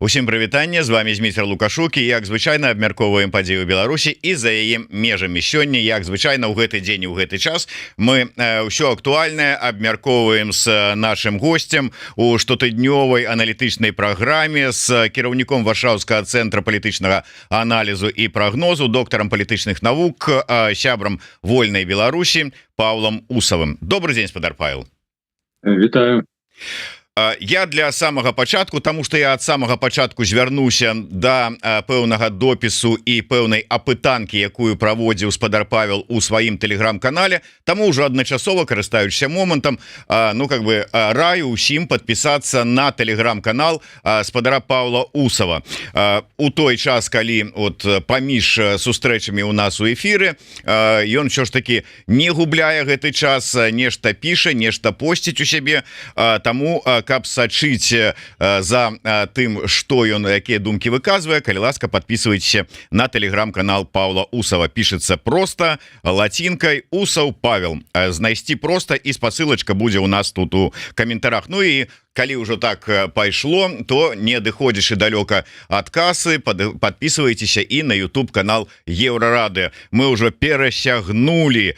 Усім прывітанне, з вами Зміцер Лукашук, і як звычайна абмяркоўваем падзею Беларусі і за яе межамі. Сёння, як звычайна, у гэты дзень і ў гэты час мы ўсё актуальнае абмяркоўваем з нашим гостем у штотыднёвай аналітычнай праграме з кіраўніком Варшаўскага цэнтра палітычнага аналізу і прагнозу, доктарам палітычных навук, сябрам Вольнай Беларусі Паўлам Усавым. Добрый дзень, спадар Павел. Вітаю. Я для самага пачатку, тому что я ад самага пачатку звярнуся да пэўнага допісу і пэўнай апытанкі, якую праводзіў спадар Павел у сваім тэлеграм-канале, таму ўжо адначасова, карыстаючыся момантам, раю ўсім падпісацца на тэлеграм-канал спадара Паўла Усава. У той час, калі паміж сустрэчамі у нас у эфіры, ён ўсё ж таки не губляе гэты час, нешта піша, нешта посціць у сябе, таму каб сачыць за тым, што ён, якія думкі выказвае, калі ласка, подписывайтеся на телеграм-канал Паўла Усава. Пішецца проста лацінкай Усаў Павел. Знайсці проста, і спасылачка будзе у нас тут у каментарах. Ну і калі ўжо так пайшло, то не адыходзячы далёка ад касы, подписывайтеся і на YouTube канал Еўрарады. Мы ўжо перасягнули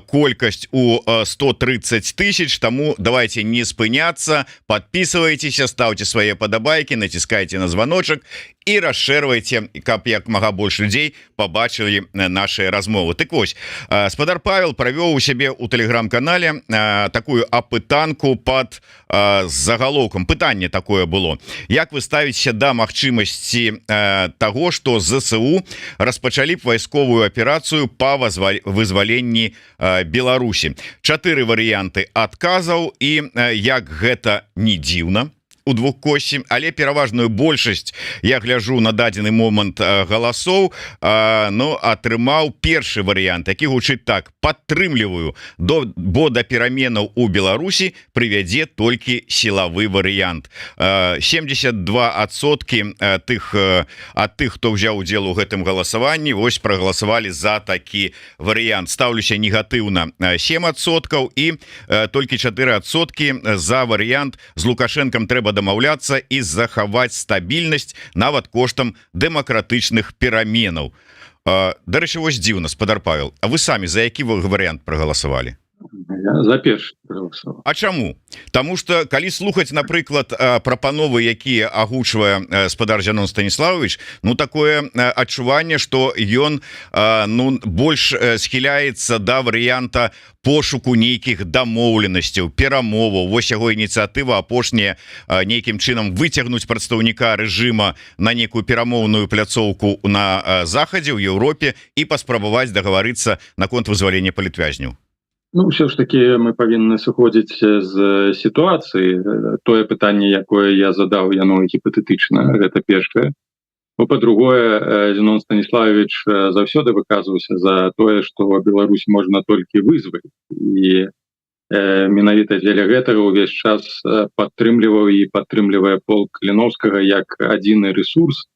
колькасць у 130 тысяч, таму давайте не спыняцца, подписывайтеся, ставьте свае падабайкі, націскайте на званочак і расшэрвайце, каб як мага больш людзей побачылі наши размовы. Так вось, спадар Павел правёў у сябе у тэлеграм-канале такую апытанку под загалоўкам. Пытанне такое было: як вы ставіцеся да магчымасці таго, што ЗСУ распачалі б вайсковую аперацыю па вызваленні Беларусі? 4 варыянты адказаў, і як гэта не дзіўна у двухкосці, але пераважную большасць, я гляжу на дадзены момант галасоў, атрымаў першы варыянт, які гучыць так: падтрымліваю, бо да пераменаў у Беларусі прывядзе толькі сілавы варыянт. 72% ад тых, хто ўзяў удзел у гэтым галасаванні, вось прагаласавалі за такі варыянт. Стаўлюся негатыўна 7%, і толькі 4% за варыянт з Лукашэнкам трэба дамаўляцца і захаваць стабільнасць нават коштам дэмакратычных пераменаў. Дарэчы, вось дзіўна, спадар Павел, а вы самі за які варыянт прагаласавалі? Я за першы прагаласаваў. А чаму? Таму што калі слухаць, напрыклад, прапановы, якія агучвае спадар Зянон Станіславович, такое адчуванне, што ён больш схіляецца да варыянта пошуку нейкіх дамоўленасцяў, перамоваў. Вось яго ініцыятыва апошняя нейкім чынам выцягнуць прадстаўніка рэжыма на нейкую перамоўную пляцоўку на захадзе, ў Еўропе, і паспрабаваць дагаварыцца наконт вызвалення палітвязняў. Все ж таки мы павінны сыходзіць з сітуацыі. Тое пытанне, якое я задаў, яно гіпатэтычна, гэта першае. Па-другое, Зянон Станіславович заўсёды выказваўся за тое, што Беларусь можна толькі вызваліць. І менавіта дзеля гэтага ўвесь час падтрымліваў і падтрымлівае полк Каліноўскага як адзіны ресурс,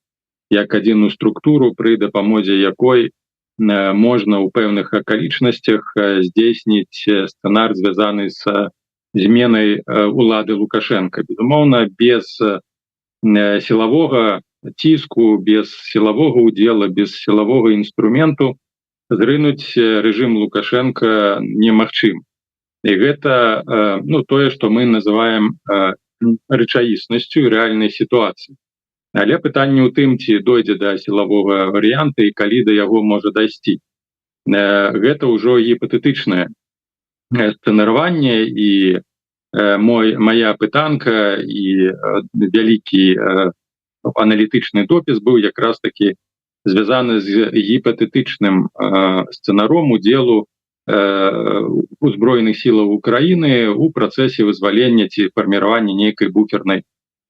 як адзіную структуру, пры дапамозе якой можна ў пэўных акалічнасцях здзейсніць сцэнар, звязаны з зменай улады Лукашенка. Безумоўна, без сілавога ціску, без сілавога удзела, без сілавога інструменту зрынуць рэжым Лукашенка немагчыма. І гэта тое, што мы называем рэчаіснасцю рэальнай сітуацыі. Але пытанне ў тым, ці дойдзе да сілавога варыянта і калі да яго можа дайсці. Гэта ўжо гіпатэтычнае сцэнараванне, і моя апытанка і вялікі аналітычны допіс быў якраз такі звязаны з гіпатэтычным сцэнаром удзелу узброеных сілаў Украіны ў працэсе вызвалення ці фарміравання нейкай буфернай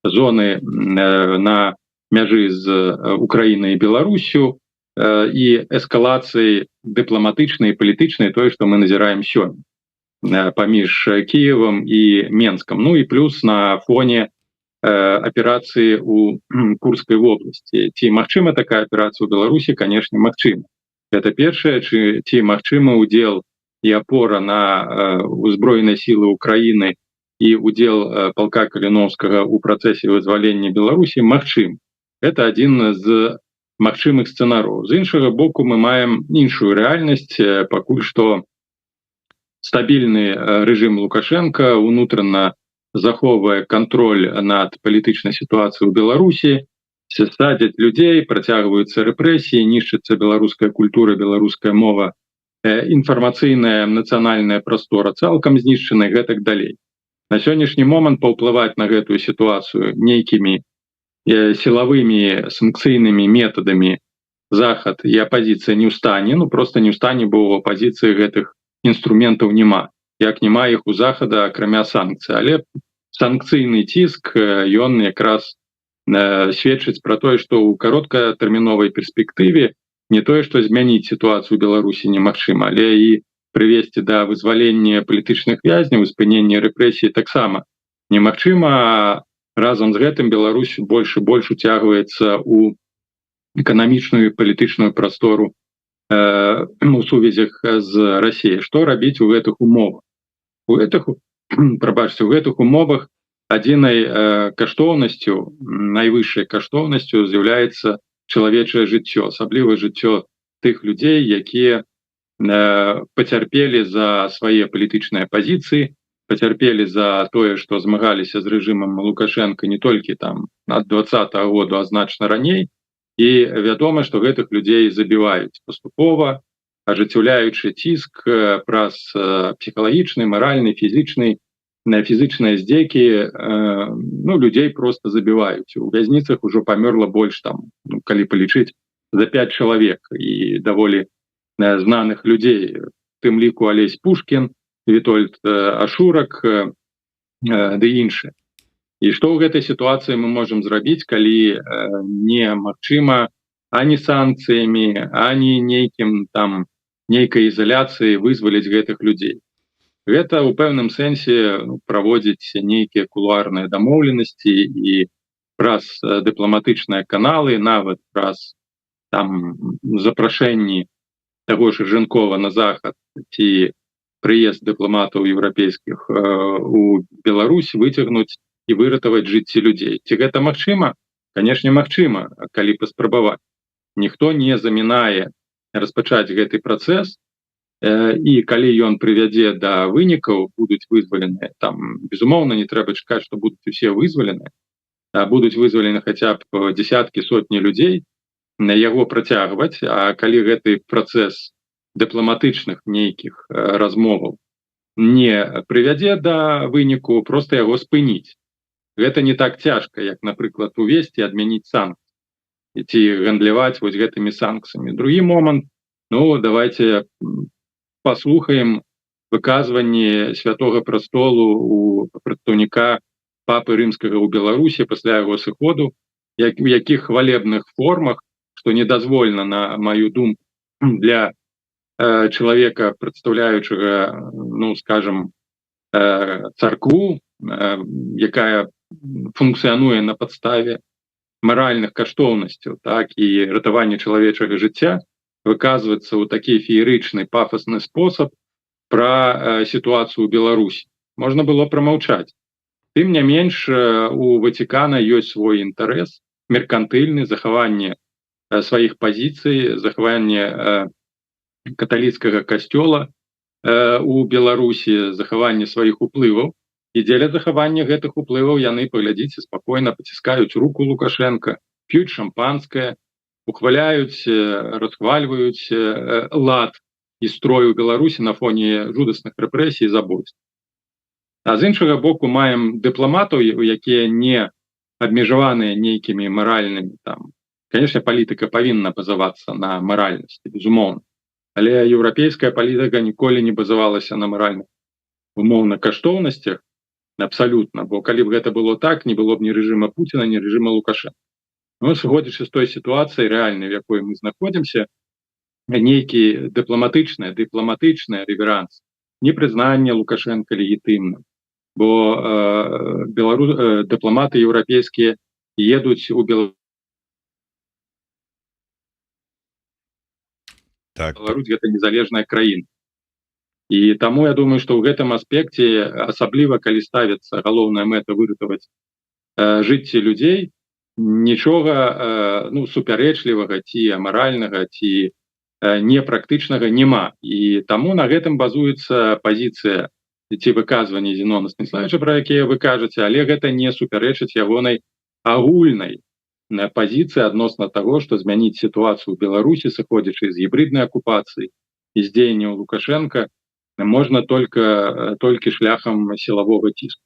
зоны на мяжы з Украінай і Беларусю, і эскалацыі дыпламатычнай і палітычнай, тое, што мы назіраем сёння паміж Кіевам і Менскам. І плюс на фоне аперацыі ў Курскай вобласці. Ці магчыма такая аперацыя ў Беларусі? Канешне, магчыма. Гэта першае. Ці магчыма удзел і апора на узброеныя сілы Украіны і удзел палка Каліноўскага ў працэсе вызвалення Беларусі магчым. Это адзін з магчымых сцэнараў. З іншага боку, мы маем іншую рэальнасць. Пакуль што стабільны рэжым Лукашенко унутрана захоўвае кантроль над палітычнай сітуацыяй у Беларусі, садзяць людзей, працягваюцца рэпрэсіі, нішчыцца беларуская культура, беларуская мова, інфармацыйная нацыянальная прастора цалкам знішчана і гэтак далей. На сённяшні момант паўплываць на гэтую сітуацыю нейкімі сілавымі санкцыйнымі метадамі захад і апазіцыя не ў стане, просто не ў стане, бо ў апазіцыі гэтых інструментаў няма, як няма іх у захада акрамя санкцый. Але санкцыйны ціск ён якраз сведчыць пра тое, што ў кароткатэрміновай перспектыве не тое, што змяніць сітуацыю ў Беларусі немагчыма, але і прывесці да вызвалення палітычных вязняў, спынення рэпрэсій таксама немагчыма. Разам з гэтым Беларусь больш і больш уцягваецца ў эканамічную і палітычную прастору у сувязях з Расіяй. Што рабіць у гэтых умовах? У гэтых умовах адзінай каштоўнасцю, найвышшай каштоўнасцю з'яўляецца чалавечае жыццё, асабліва жыццё тых людзей, якія пацярпелі за свае палітычныя пазіцыі, пацярпелі за тое, што змагаліся з рэжымам Лукашенко не толькі там ад 2020 году, а значна раней. І вядома, што гэтых людзей забіваюць паступова, ажыццяўляючы ціск праз псіхалагічны, маральны, фізічныя здзекі, людзей просто забіваюць. У вязніцах ужо памёрла больш, калі палічыць, за 5 чалавек і даволі знаных людзей, у тым ліку Алесь Пушкін, Вітольд Ашурак ды іншыя. І што ў гэтай сітуацыі мы можам зрабіць, калі немагчыма ані санкцыямі, ані нейкай ізаляцыі вызваліць гэтых людзей? Гэта ў пэўным сэнсе праводзіць нейкія кулуарныя дамоўленасці і праз дыпламатычныя каналы, нават праз запрашэнні таго ж Жэнкова на захад ці прыезд дыпламатаў еўрапейскіх у Беларусь выцягнуць і выратаваць жыцці людзей. Ці гэта магчыма? Канешне, магчыма, калі паспрабаваць. Ніхто не замінае распачаць гэты працэс, і калі ён прывядзе да вынікаў, будуць вызваленыя, безумоўна, не трэба чакаць, што будуць усе вызвалены, а будуць вызвалены хаця б дзесяткі, сотні людзей, яго працягваць. А калі гэты працэс дыпламатычных нейкіх размоваў не прывядзе да выніку, проста яго спыніць. Гэта не так цяжка, як, напрыклад, увесці, адмяніць санкцыі ці гандляваць вось гэтымі санкцыямі. Другі момант, давайте паслухаем выказванні Святога Прастолу у прадстаўніка папы рымскага ў Беларусі пасля яго сыходу, у якіх хвалебных формах, што недазволена, на маю думку, для чалавека, прадстаўляючага, скажем, царкву, якая функцыянуе на падставе маральных каштоўнасцяў, і ратавання чалавечага жыцця, выказваецца ў такі феерычны, пафасны спосаб пра сітуацыю ў Беларусі. Можна было прамаўчаць. Тым не менш, у Ватыкана ёсць свой інтарэс меркантыльны, захаванне сваіх пазіцый, захаванне каталіцкага касцёла у Беларусі, захаванне сваіх уплываў. І дзеля захавання гэтых уплываў яны, паглядзіце, спакойна паціскаюць руку Лукашенка, п'юць шампанскае, ухваляюць, расхвальваюць лад і строй у Беларусі на фоне жудасных рэпрэсій і забойств. А з іншага боку маем дыпламатаў, якія не абмежаваныя нейкімі маральнымі. Канешне, палітыка павінна базавацца на маральнасці, безумоўна. Але еўрапейская палітыка ніколі не базавалася на маральных, умоўна, каштоўнасцях, абсалютна, бо калі б гэта было так, не было б ні рэжыма Пуціна, ні рэжыма Лукашенка. Сыходзячы з той сітуацыі рэальнай, в якой мы знаходзімся, нейкі дыпламатычны рэверанс, непрызнанне Лукашенка легітымным, бо дыпламаты еўрапейскія едуць у Беларусь, гэта незалежная краіна. І таму я думаю, што ў гэтым аспекце, асабліва калі ставіцца галоўная мэта выратаваць жыцці людзей, нічога ну супярэчлівага ці амаральнага ці непрактычнага няма. І таму на гэтым базуецца пазіцыя ці выказванні Зенона Станіславовича, пра якія вы кажаце, але гэта не супярэчыць ягонай агульнай пазіцыі адносна таго, што змяніць сітуацыю ў Беларусі, сыходзячы з гібриднай акупацыі і з дзеянняў Лукашенка, можна толькі шляхам сілавога ціску.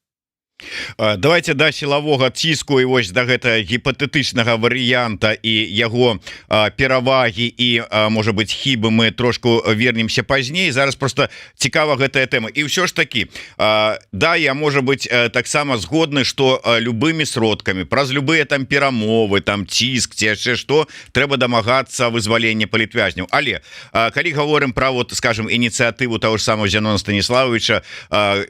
Давайте да сілавога ціску і вось да гэта гіпатэтычнага варыянта і яго перавагі і можа быть хібы мы трошку вернемся пазней. Зараз просто цікава гэтая тэма. І ўсё ж таки да, я можа быть таксама згодны, што любымі сродкамі праз любыя там перамовы, там ціск ці яшчэ што трэба дамагацца вызвалення палітвязняў. Але калі гаворым пра вот скажем ініцыятыву таго ж самого Зенона Станіславовича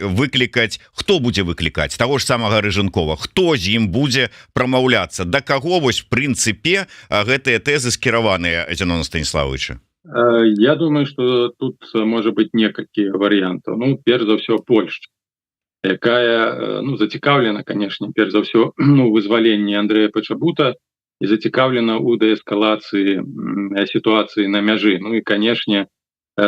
выклікаць, хто будзе выклікаць того ж самага Рыжанкова, хто з ім будзе прамаўляцца, да каго вось в прынцыпе гэтыя тэзы скіраваныя Зенона Станіславовича? Я думаю, что тут можа быть некалькі варыянтаў. Ну перш за ўсё Польшча, якая ну зацікаўлена, конечно, перш за ўсё ну вызваленні Андрэя Пачабута і зацікаўлена ў дээскалацыі сітуацыі на мяжы. Ну і канешне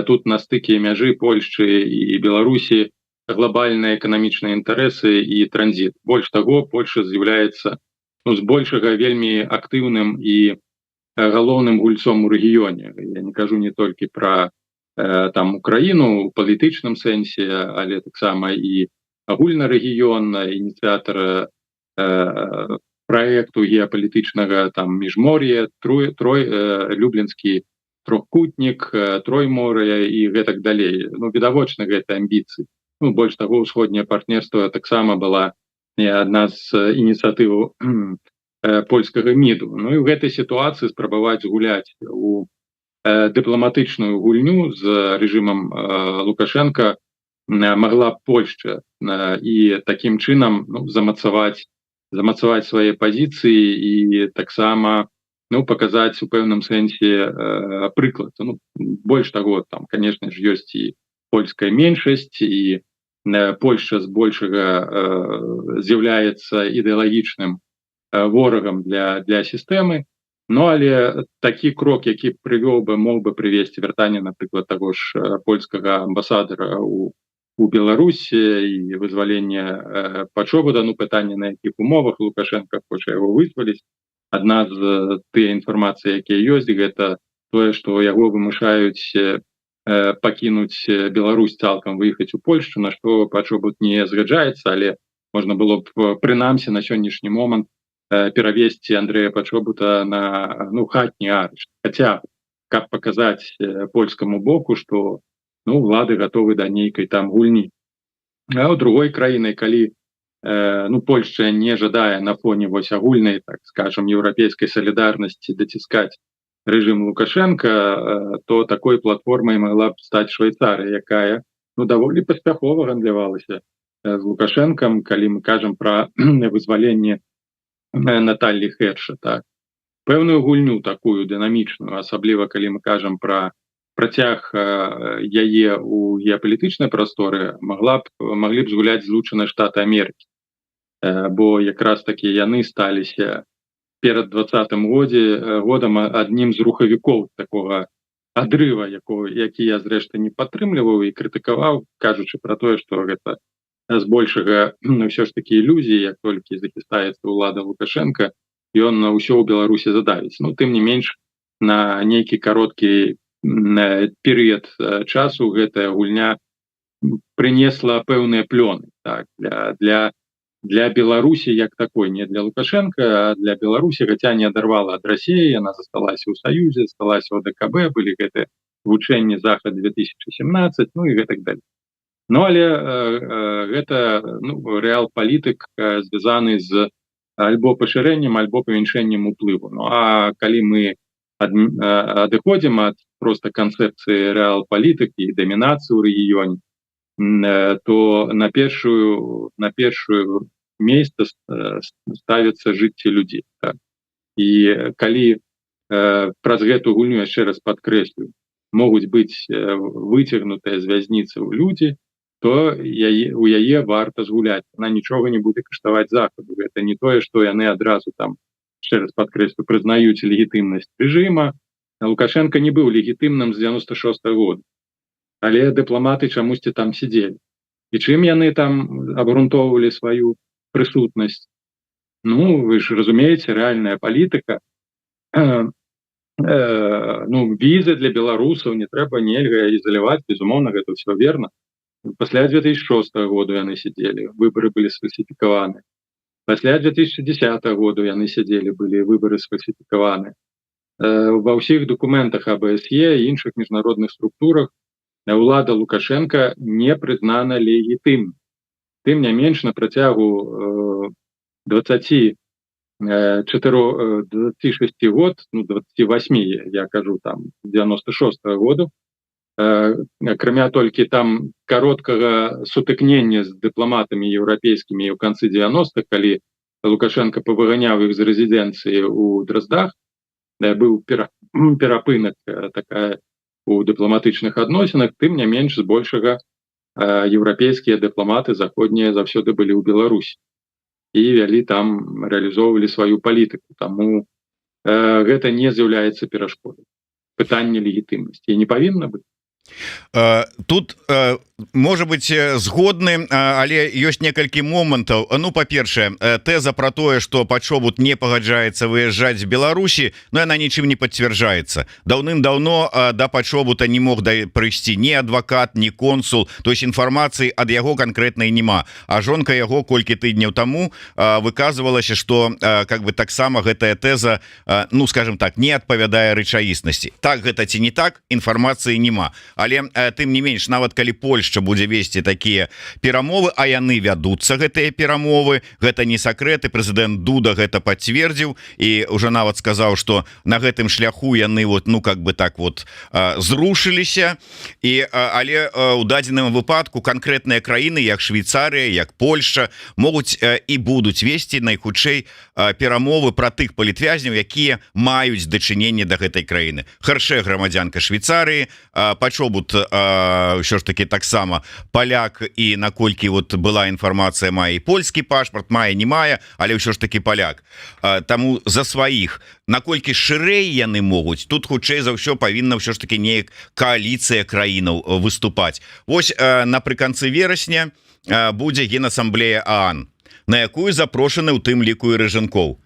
тут на стыке мяжы Польшчы і Беларусі глобальныя эканамічныя інтарэсы і транзіт. Больш таго, Польша з'яўляецца ну, збольшага вельмі актыўным і галоўным гульцом у рэгіёне. Я не кажу не толькі пра там Украіну у палітычным сэнсе, але таксама і агульнарэгіённа, ініцыятар праекту геапалітычнага там міжмор'я, люблінскі трохкутнік, троймор'я і гэтак далей. Ну відавочна гэта амбіцыі. Ну, больш таго, ўсходняе партнерства таксама была адна з ініцыятыў польскага МІДу. Ну і ў гэтай сітуацыі спрабаваць гуляць у дыпламатычную гульню з рэжымам Лукашенка магла б Польшча і такім чынам ну, замацаваць свае пазіцыі і таксама ну, паказаць у пэўным сэнсе прыклад. Ну, больш таго, там, конечно ж, ёсць і польская меншасць, і Польша збольшага з'яўляецца ідэалагічным ворагам для сістэмы. Ну але такі крок, які прывёў бы, мог бы прывесці вяртанне, напрыклад, таго ж польскага амбасадара у Беларусі і вызвалення Пачобута, ну пытанне на якіх умовах Лукашенко хоча яго вызваліць. Адна з тыя інфармацыі, якія ёсць, гэта тое, што яго вымушаюць пакінуць Беларусь цалкам, выехаць у Польшчу, на што Пачобут не згаджаецца, але можна было б прынамсі на сённяшні момант перавесці Андрэя Пачобута на ну, хатні арышт. Хаця каб паказаць польскаму боку, што ну, улады гатовы да нейкай там гульні. А ў другой краінай, калі ну, Польшча не жадае на фоне вось агульнай, так скажем, еўрапейскай салідарнасці даціскаць рэжым Лукашенка, то такой платформай могла б стаць Швейцарыя, якая ну, даволі паспяхова гандлявалася з Лукашенкам, калі мы кажам пра вызваленне Наталлі Херша. Так. Пэўную гульню такую дынамічную, асабліва калі мы кажам пра працяг яе ў геапалітычнай прасторы, маглі б згуляць Злучаныя Штаты Амерыкі. Бо якраз такі яны сталіся перад 20-м годам аднім з рухавікоў такога адрыва, які я зрэшты не падтрымліваў і крытыкаваў, кажучы пра тое, што гэта збольшага ўсё ж такі ілюзіі, як толькі захістаецца ўлада Лукашенка, ён ўсё ў Беларусі задавіць. Ну тым не менш на нейкі кароткі перыяд часу гэтая гульня прынесла пэўныя плёны так, для Беларусі як такой, не для Лукашенка, а для Беларусі, хаця не адарвала ад Расіі, яна засталася ў Саюзе, засталася ў ДКБ, былі гэтыя вучэнні Захад 2017, ну і гэтак далей. Ну але гэта ну, рэал-палітык звязаны з альбо пашырэннем, альбо памяншэннем уплыву. Ну а калі мы адыходзім ад проста канцэпцыі рэал-палітыкі і дамінацыі ў рэгіёне, то на першую место ставіцца жыцці людзей. Так. І калі праз гэту гульню яшчэ раз падкрэслю, могуць быць выцягнутыя з вязніцы ў людзі, то у яе варта згуляць. Она нічога не будзе каштаваць захаду. Гэта не тое, што яны адразу там, ще раз падкрэслю, прызнаюць легітымнасць рэжыма. Лукашенко не быў легітымным з 96 года. Але дыпламаты чамусьці там сидзелі. І чым яны там абгрунтоўвалі сваю прысутнасць? Ну, вы ж разумееце, рэальная палітыка. Візы для беларусаў не трэба, нельга ізаляваць, безумоўна, гэта ўсё верна. Пасля 2006 году яны сидзелі, выборы былі сфальсіфікаваны. Пасля 2010 году яны сидзелі, былі выборы сфальсіфікаваны. Ва ўсіх документах АБСЕ і іншых міжнародных структурах ўлада Лукашенко не прызнана легітымнай. Тым не менш, на працягу 26 год, 28, я кажу, там, 96 году, акрамя толькі там кароткага сутыкнення з дыпламатамі еўрапейскімі ў канцы 90-х, калі Лукашенко павыганяў іх з рэзідэнцыі ў Дроздах, быў перапынак такая у дыпламатычных адносінах, тым не менш, збольшага еўрапейскія дыпламаты заходнія заўсёды былі ў Беларусі і вялі там, рэалізоўвалі сваю палітыку. Таму гэта не з'яўляецца перашкодай. Пытанне легітымнасці не павінна быць. Тут можа быть згодны, але ёсць некалькі момантаў. Ну, па-першае, тэза про тое, што Пачобут не пагаджаецца выязджаць з Беларусі, но яна нічым не пацвярджаецца. Даўным-даўно да Пачобута не мог прыйсці ні адвакат, ні консул, то есть інфармацыі ад яго канкрэтнай няма. А жонка яго колькі тыдняў таму выказвалася, што как бы таксама гэтая тэза, ну, скажем так, не адпавядае рэчаіснасці. Так гэта ці не так, інфармацыі няма. Але тым не менш, нават калі Польшча будзе весці такія перамовы, а яны вядуцца, гэтыя перамовы, гэта не сакрэты, прэзідэнт Дуда гэта пацвердзіў і уже нават сказаў, што на гэтым шляху яны вот, ну, как бы так вот зрушыліся. Але ў дадзеным выпадку канкрэтныя краіны, як Швейцарыя, як Польшча, могуць і будуць весці найхутчэй перамовы пра тых палітвязняў, якія маюць дачыненне да гэтай краіны. Харшэ грамадзянка Швейцарыі, Пачобут ўсё ж таки таксама паляк, і наколькі вот была інфармацыя, мае і польскі пашпарт, мае, не мае, але ўсё ж таки паляк. Таму за сваіх, наколькі шырэй яны могуць, тут хутчэй за ўсё павінна ўсё ж таки неяк кааліцыя краінаў выступаць. Вось напрыканцы верасня будзе Генасамблея ААН, на якую запрошаны ў тым ліку і Рыжанкоў.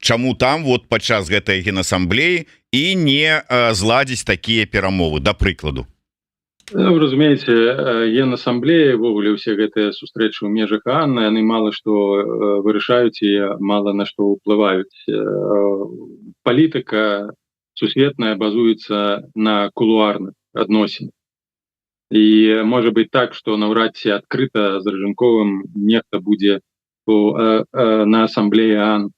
Чаму там вот падчас гэтай Генасамблеі і не зладзіць такія перамовы, да прыкладу? Вы разумееце, Генасамблея, ввогуле ўсе гэтыя сустрэчы ў межах ААН, яны мала што вырашаюць і мала на што ўплываюць. Палітыка сусветная базуецца на кулуарных адносінах. І можа быць так, што наўрад ці адкрыта з Рыжанковым нехта будзе на асамблеі ААН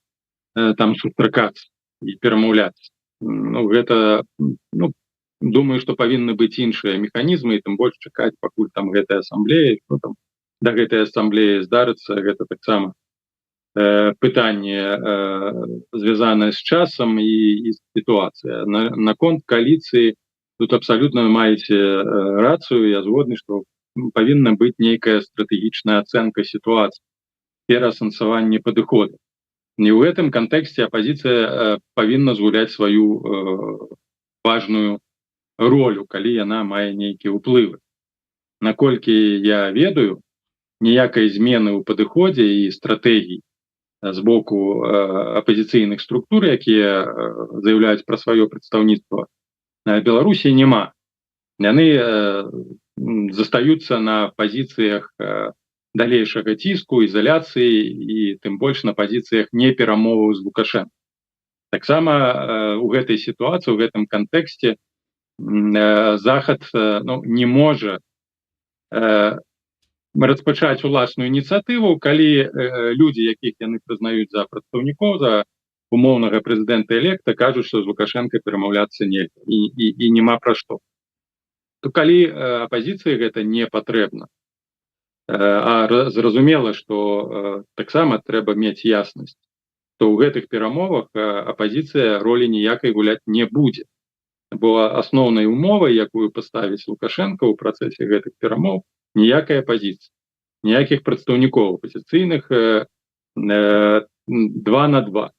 там сустракацца і перамаўляцца. Ну, гэта, ну, думаю, што павінны быць іншыя механізмы, і тым больш чакаць, пакуль там гэтая асамблея, ну, там, да гэтай асамблеі здарыцца, гэта таксама пытанне звязанае з часам і сітуацыя. Наконт кааліцыі тут абсалютна вы маеце рацыю, я згодны, што павінна быць нейкая стратэгічная ацэнка сітуацыі, пераасэнсаванне падыходу. І ў гэтым кантэксце апазіцыя павінна згуляць сваю важную ролю, калі яна мае нейкія ўплывы. Наколькі я ведаю, ніякай змены ў падыходзе і стратэгіі з боку апазіцыйных структур, якія заяўляюць пра сваё прадстаўніцтва на Беларусі, няма. Яны застаюцца на пазіцыях далейшага ціску, ізаляцыі і тым больш на пазіцыях неперамоваў з Лукашенко. Таксама у гэтай сітуацыі, у гэтым кантэксце Захад не можа распачаць уласную ініцыятыву, калі людзі, якіх яны прызнаюць за прадстаўнікоў, за умоўнага прэзідэнта-электа, кажуць, што з Лукашенко перамаўляцца нельга і няма пра што. То калі апазіцыі гэта не патрэбна, а зразумела, што таксама трэба мець яснасць, то ў гэтых перамовах апазіцыя ролі ніякай гуляць не будзе. бо асноўнай умовай, якую паставіць Лукашенко ў працэсе гэтых перамоў, ніякая пазіцыя, ніякіх прадстаўнікоў апазіцыйных 2 на 2.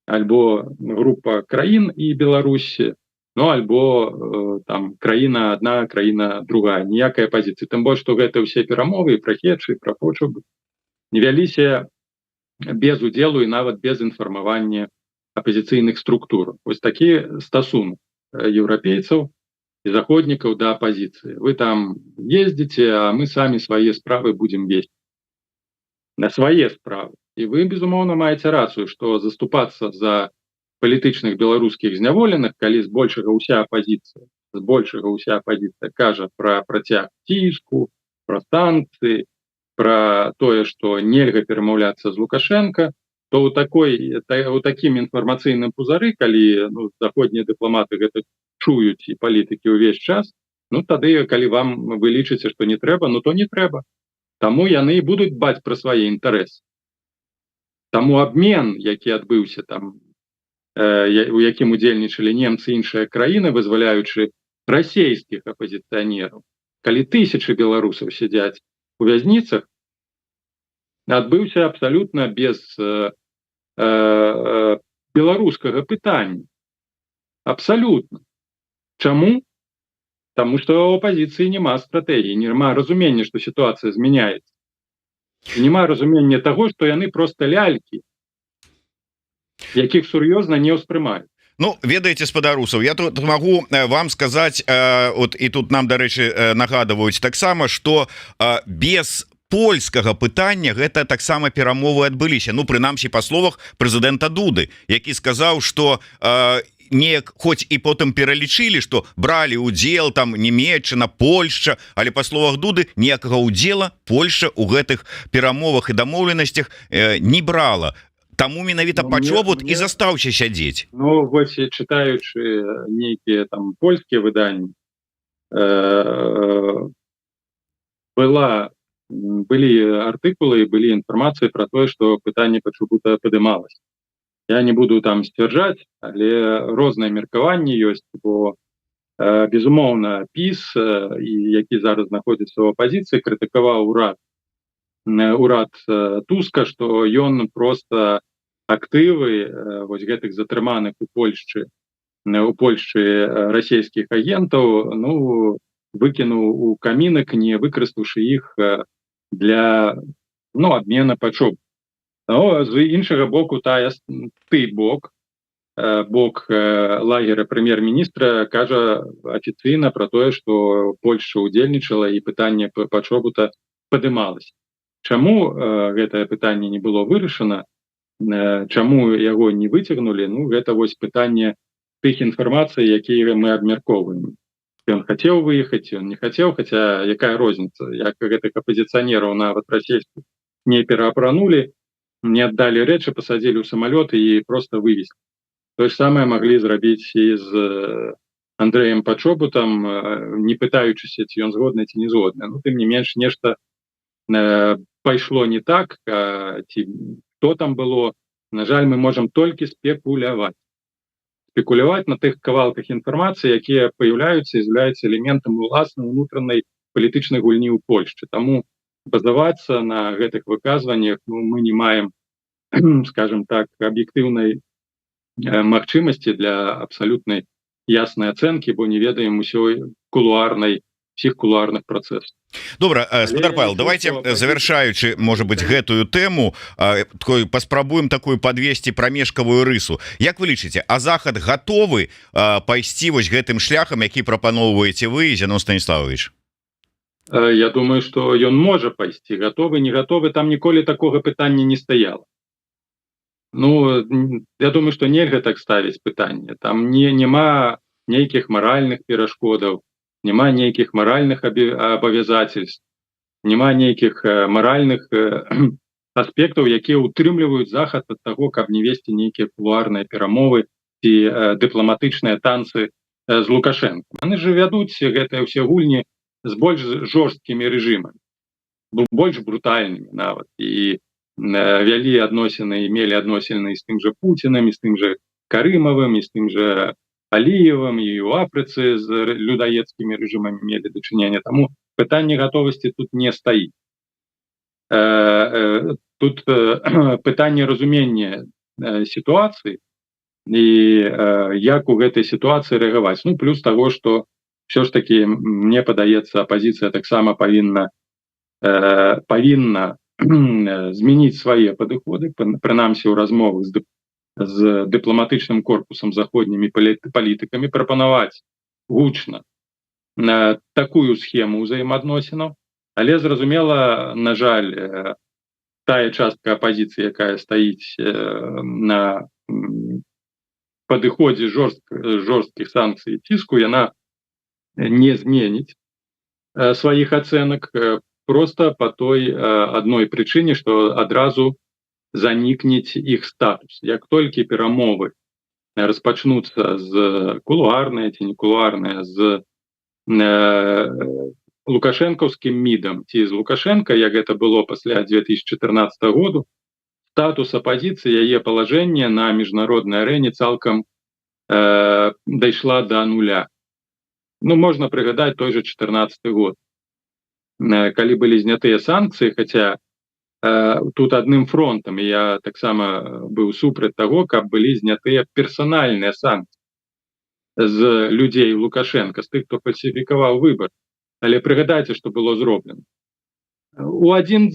Альбо група краін і Беларусі, ну альбо там краіна одна, краіна другая, ніякая пазіцыя. Тым больш, што гэта ўсе перамовы і пра Хечы, і пра Кочубы не вяліся без удзелу і нават без інфармавання апазіцыйных структур. Вось такі стасунак еўрапейцаў і заходнікаў да апазіцыі. Вы там ездзіце, а мы самі свае справы будзем весці. На свае справы. І вы, безумоўна, маеце рацыю, што заступацца за палітычных беларускіх зняволеных, калі збольшага ўся апазіцыя кажа пра працяг ціску, пра санкцыі, пра тое, што нельга перамаўляцца з Лукашенко, то ў такім інфармацыйным пузары, калі заходнія дыпламаты гэта чуюць і палітыкі ўвесь час, тады, калі вы лічыце, што не трэба, то не трэба. Таму яны і будуць дбаць пра свае інтарэсы. Таму абмен, які адбыўся там, у якім удзельнічалі немцы і іншыя краіны, вызваляючы расейскіх апазіцыянераў, калі тысячы беларусаў сядзяць у вязніцах, адбыўся абсалютна без беларускага пытання. Абсалютна. Чаму? Таму што ў апазіцыі няма стратэгіі, няма разумення, што сітуацыя змяняецца. Няма разумення таго, што яны проста лялькі, якіх сур'ёзна не ўспрымаюць. Ну, ведаеце, спадарусаў, я тут магу вам сказаць, і тут нам, дарэчы, нагадваюць таксама, што без польскага пытання гэта таксама перамовы адбыліся. Прынамсі, па словах прэзідэнта Дуды, які сказаў, што неяк хоць і потым пералічылі, што бралі ўдзел там Нямецчына, Польшча, але па словах Дуды ніякага ўдзела Польшча ў гэтых перамовах і дамоўленасцях не брала. Таму менавіта Пачобут і застаўся сядзець. Вось, чытаючы нейкія там польскія выданні, былі артыкулы, былі інфармацыі пра тое, што пытанне Пачобута падымалася. Я не буду там сцвярджаць, але розныя меркаванні ёсць, бо, безумоўна, ПіС, які зараз знаходзіцца ў апазіцыі, крытыкаваў урад Туска, што ён проста актывы вось гэтых затрыманых у Польшчы расійскіх агентаў выкінуў у камінак, не выкарыстаўшы іх для абмена Пачобут. З іншага боку, бок лагера прэм'ер-міністра кажа афіцыйна пра тое, што Польшча ўдзельнічала і пытанне Пачобута падымалася. Чаму гэтае пытанне не было вырашана, чаму яго не выцягнулі, гэта вось пытанне тых інфармацый, якія мы абмяркоўваем. Ён хацеў выехаць, ён не хацеў, хаця якая розніца, як гэтых апазіцыянераў нават расійскіх не пераапранулі, не аддалі рэчы, пасадзілі ў самалёт і проста вывезлі. Тое ж самае маглі зрабіць і з Андрэем Пачобутам, не пытаючыся, ці ён згодны, ці не згодны. Тым не менш, нешта пайшло не так, ці што там было. На жаль, мы можам толькі спекуляваць. Спекуляваць на тых кавалках інфармацыі, якія паяўляюцца і з'яўляюцца элементам уласнай унутранай палітычнай гульні ў Польшчы. Таму базавацца на гэтых выказваннях мы не маем, скажем так, аб'ектыўнай магчымасці для абсалютнай яснай ацэнкі, бо не ведаем усіх кулуарных працэсаў. Добра, спадар Павел, давайте, завяршаючы, можа быть, гэтую тэму, паспрабуем такую падвесці прамежкавую рысу. Як вы лічыце, а Захад гатовы пайсці вось гэтым шляхам, які прапаноўваеце вы, Зянон Станіславович? Я думаю, што ён можа пайсці. Гатовы, не гатовы, там ніколі такога пытання не стаяла. Я думаю, што нельга так ставіць пытанне. Там няма нейкіх маральных перашкодаў, няма нейкіх маральных абавязательств, няма нейкіх маральных аспектаў, якія ўтрымліваюць Захад ад таго, каб не весці нейкія кулуарныя перамовы ці дыпламатычныя танцы з Лукашенко. Яны ж вядуць гэтыя ўсе гульні з больш жорсткімі рэжымамі, больш брутальнымі нават, і вялі адносіны, мелі адносіны з тым жа Пуцінам, з тым жа Карымавым, з тым жа Аліевым і ў Афрыцы з людаедскімі рэжымамі мелі дачыненне. Таму пытанне гатовасці тут не стаіць. Тут пытанне разумення сітуацыі і як у гэтай сітуацыі рэагаваць. Ну плюс таго, што ўсё ж такі мне падаецца, апазіцыя таксама павінна змяніць свае падыходы, прынамсі ў размовах з дыпламатычным корпусам заходнімі палітыкамі, прапанаваць гучна такую схему ўзаемаадносінаў, але зразумела, на жаль, тая частка апазіцыі, якая стаіць на падыходзе жорсткіх санкцый і ціску, яна не зменіць сваіх ацэнак проста па той адной прычыне, што адразу занікнець іх статус. Як толькі перамовы распачнуцца з кулуарныя ці не кулуарныя з лукашэнкаўскім мідам ці з Лукашенко, як гэта было пасля 2014 году, статус апазіцыі, яе палажэнне на міжнароднай арэне цалкам дайшла да нуля. Ну, можна прыгадаць той же 2014 год, калі былі знятыя санкцыі, хаця тут адным фронтам, я таксама быў супраць таго, каб былі знятыя персанальныя санкцыі з людзей Лукашенко, з тых, хто фальсіфікаваў выбар. Але прыгадайце, што было зроблена. У адзін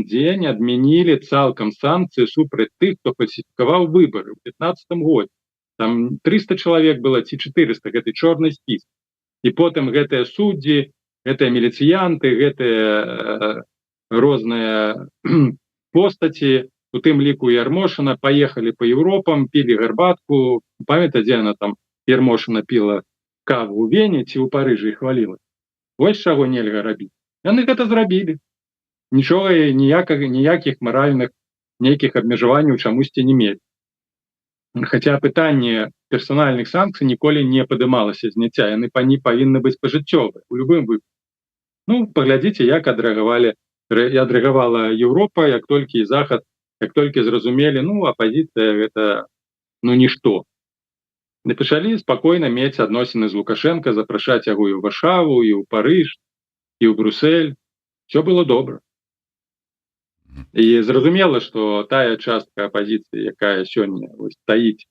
дзень адмянілі цалкам санкцыі супраць тых, хто фальсіфікаваў выбары ў 2015 годзе. Там 300 чалавек было ці 400, гэты чорны спіс. І потым гэтыя суддзі, гэтыя міліцыянты, гэтыя розныя постаці, у тым ліку Ярмошына, паехалі па Еўропам, пілі гарбатку. Памятаеце, дзе яна там, Ярмошына, піла каву ў Вене ці ў Парыжы і хваліла. Вось чаго нельга рабіць. Яны гэта зрабілі. Нічога, ніякіх маральных нейкіх абмежаванняў чамусьці не мелі. Хаця пытанне персанальных санкцый ніколі не падымалася зняцця, яны павінны быць пажыццёвыя, у любым выпадку. Ну, паглядзіце, як адрэагавала Еўропа, як толькі і Захад, як толькі зразумелі, ну, апазіцыя гэта, ну, нішто. І пачалі спакойна мець адносіны з Лукашенко, запрашаць яго і ў Варшаву, і ў Парыж, і ў Брюссель. Всё было добра. І зразумела, што тая частка апазіцыі, якая сёння стаіць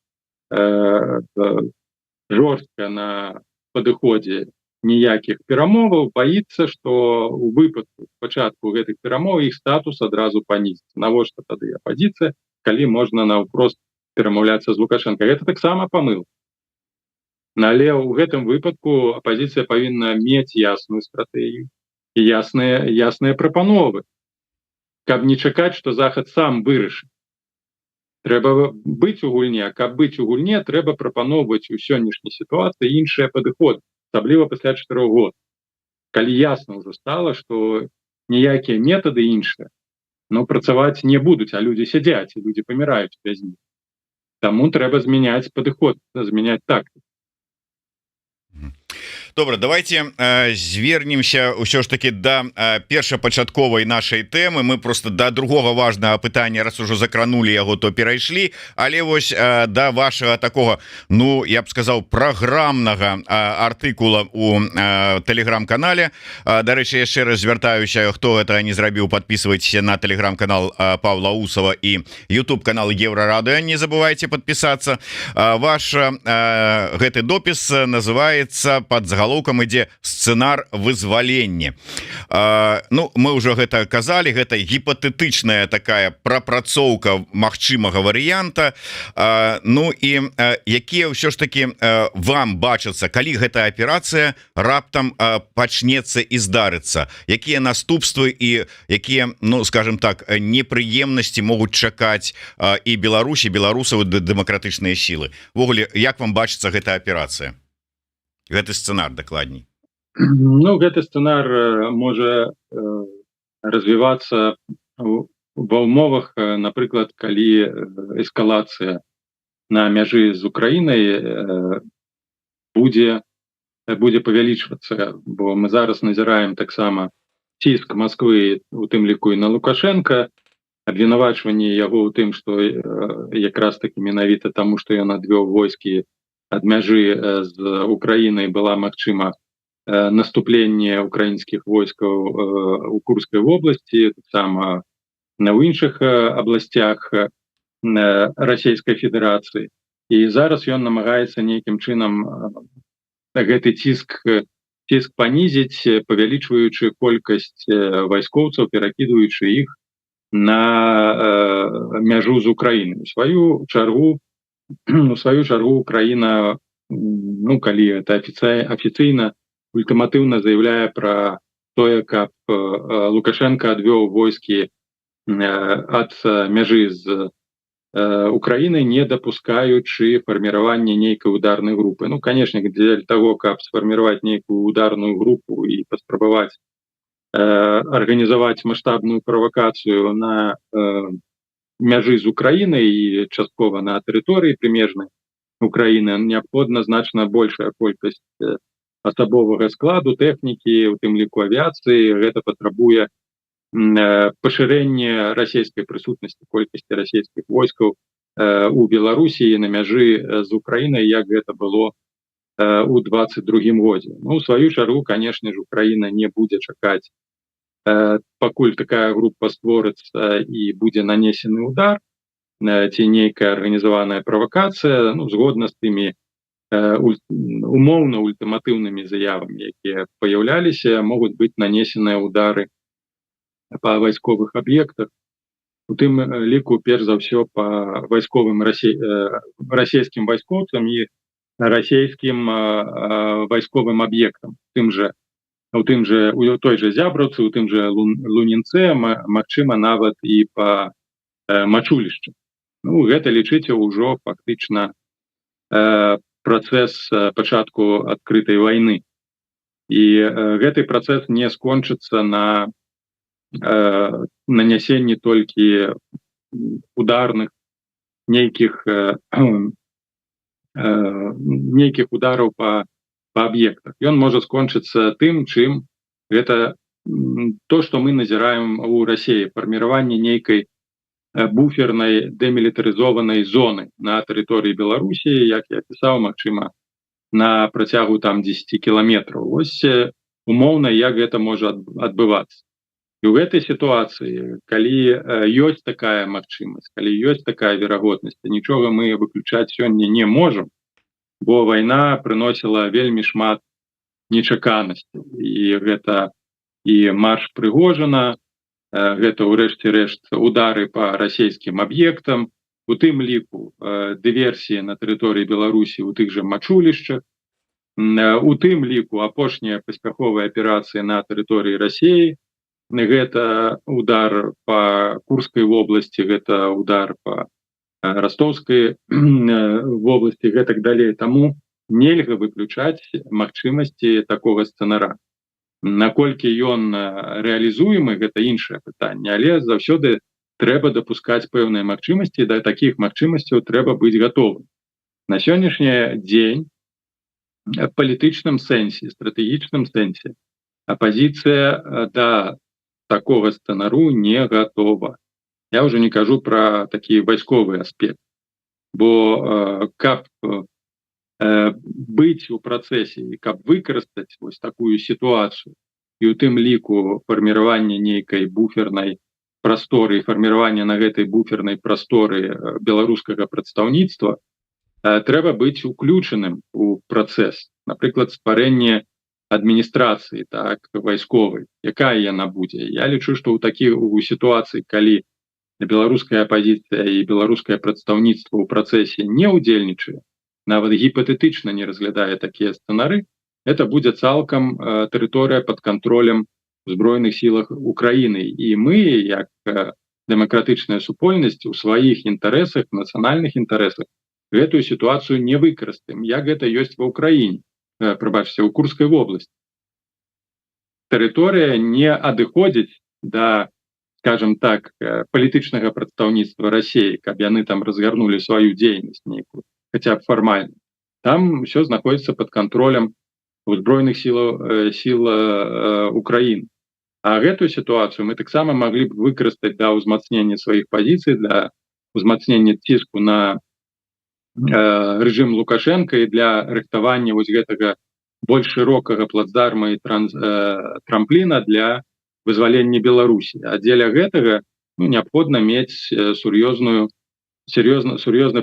жорстка на падыходзе ніякіх перамоваў, баіцца, што ў выпадку пачатку гэтых перамоў іх статус адразу панізіць. Навошта тады апазіцыя, калі можна наўпрост перамаўляцца з Лукашенко? Гэта таксама памылка. Але ў гэтым выпадку апазіцыя павінна мець ясную стратэгію і ясныя прапановы, каб не чакаць, што Захад сам вырашыць. Трэба быць у гульне, а каб быць у гульне, трэба прапаноўваць у сённяшняй сітуацыі іншыя падыходы, асабліва пасля 4 год. Калі ясна ўжо стала, што ніякія метады іншыя, ну, працаваць не будуць, а людзі сядзяць, і людзі паміраюць без іх. Таму трэба змяняць падыход, змяняць тактыку. Добра, давайте звернемся ўсё ж таки да першапачатковай нашай тэмы. Мы просто да другога важнага пытання, раз ужо закранули яго, то перайшлі, але вось да вашага такого, ну, я б сказаў, праграмнага артыкула у тэлеграм-канале. Дарэчы, яшчэ раз звяртаюся, хто гэта не зрабіў, подписывайтесь на тэлеграм-канал Павла Усова і YouTube канал Еврорадио, не забывайте подписаться. Ваш гэты допіс называется под заголовком ідзе сцэнар вызвалення. Ну, мы ўжо гэта казалі, гэта гіпатэтычная такая прапрацоўка магчымага варыянта. Ну і якія ўсё ж таки вам бачацца, калі гэтая аперацыя раптам пачнецца і здарыцца, якія наступствы і якія, ну, скажем так, непрыемнасці могуць чакаць і Беларусі, беларусаў, дэмакратычныя сілы. Увогуле, як вам бачыцца гэтая аперацыя? Гэты сцэнар дакладней. Ну, гэты сцэнар можа развівацца ва ўмовах, напрыклад, калі эскалацыя на мяжы з Украінай будзе павялічвацца, бо мы зараз назіраем таксама ціск Масквы, у тым ліку і на Лукашенко, абвінавачванне яго ў тым, што якраз таки менавіта таму, што ён адвёў войскі ад мяжы з Украінай была магчыма наступленне украінскіх войскаў у Курскай вобласці, таксама ў іншых абласцях Расійскай Федэрацыі. І зараз ён намагаецца нейкім чынам гэты ціск панізіць, павялічваючы колькасць вайскоўцаў, перакідваючы іх на мяжу з Украінай. У сваю чаргу Украіна, калі это афіцыйна, ультыматыўна заяўляе пра тое, каб Лукашенко адвёў войскі ад мяжы з Украінай, не дапускаючы фарміравання нейкай ударнай групы. Канешне, для того, каб сфарміраваць нейкую ударную групу і паспрабаваць арганізаваць маштабную правакацыю на мяжы з Украінай і часткова на тэрыторыі прымежнай Украіны, неабходна значна большая колькасць асабовага складу, тэхнікі, у тым ліку авіяцыі. Гэта патрабуе пашырэнне расійскай прысутнасці, колькасці расійскіх войскаў у Беларусі на мяжы з Украінай, як гэта было у 22-м годзе. У сваю чаргу, канешне ж, Украіна не будзе чакаць, пакуль такая група створыцца і будзе нанесены удар ці нейкая арганізаваная правакацыя, згодна з тымі умоўна ультыматыўнымі заявамі, якія паяўляліся, могуць быць нанесеныя удары па вайсковых аб'ектах, у тым ліку перш за ўсё па вайсковым расійскім вайскоўцам і расійскім вайсковым аб'ектам, у той жа Зябраўцы, у тым жа Лунінцэ, магчыма нават і па Мачулішчы. Гэта, лічыце, ўжо фактычна працэс пачатку адкрытай вайны. І гэты працэс не скончыцца на нанясенні толькі ударных нейкіх удараў па аб'ектах. Ён можа скончыцца тым, чым гэта то, што мы назіраем у Расіі, фарміраванне нейкай буфернай дэмілітарызованай зоны на тэрыторыі Беларусі, як я пісаў, магчыма, на працягу 10 кіламетраў. Вось умоўна, як гэта можа адбывацца. І ў гэтай сітуацыі, калі ёсць такая магчымасць, калі ёсць такая верагоднасць, нічога мы выключаць сёння не можам, бо вайна прыносіла вельмі шмат нечаканасцяў. І гэта і марш Прыгожына, гэта ў рэшце рэшт удары па расійскім аб'ектам, у тым ліку дыверсіі на тэрыторыі Беларусі, у тых жа Мачулішчах, у тым ліку апошнія паспяховыя аперацыі на тэрыторыі Расіі, гэта удар па Курскай вобласці, гэта удар па Ростовскай вобласці, гэтак далей. Таму нельга выключаць магчымасці такога сцэнара. Наколькі ён рэалізуемы, гэта іншае пытанне, але заўсёды трэба дапускаць пэўныя магчымасці, да такіх магчымасцяў трэба быць гатовым. На сённяшні дзень в палітычным сэнсе, стратэгічным сэнсе апазіцыя да такога сцэнару не гатова. Я ўжо не кажу пра такі вайсковы аспект, бо каб быць у працэсе і каб выкарыстаць вось такую сітуацыю, і ў тым ліку фарміраванне нейкай буфернай прасторы, фарміраванне на гэтай буфернай прасторы беларускага прадстаўніцтва, трэба быць уключаным у працэс. Напрыклад, стварэнне адміністрацыі, вайсковай, якая яна будзе. Я лічу, што ў сітуацыі, калі беларуская апазіцыя і беларускае прадстаўніцтва ў працэсе не ўдзельнічае, нават гіпатэтычна не разглядае такія сцэнары, это будзе цалкам тэрыторыя пад кантролем Збройных сілах Украіны. І мы, як дэмакратычная супольнасць, у сваіх інтарэсах, нацыянальных інтарэсах, гэтую сітуацыю не выкарыстаем, як гэта ёсць ва Ўкраіне, прабачце, у Курскай вобласці. Тэрыторыя не адыходзіць да, скажем так, палітычнага прадстаўніцтва Расіі, каб яны там разгарнулі сваю дзейнасць нейкую, хаця б фармальна. Там ўсё знаходзіцца пад кантролем Збройных сіл Украіны. А гэтую сітуацыю мы таксама маглі б выкарыстаць для ўзмацнення сваіх пазіцый, для ўзмацнення ціску на рэжым Лукашенко і для рыхтавання вось гэтага больш шырокага плацдарма і трампліна для вызвалення Беларусі. А дзеля гэтага неабходна мець сур'ёзны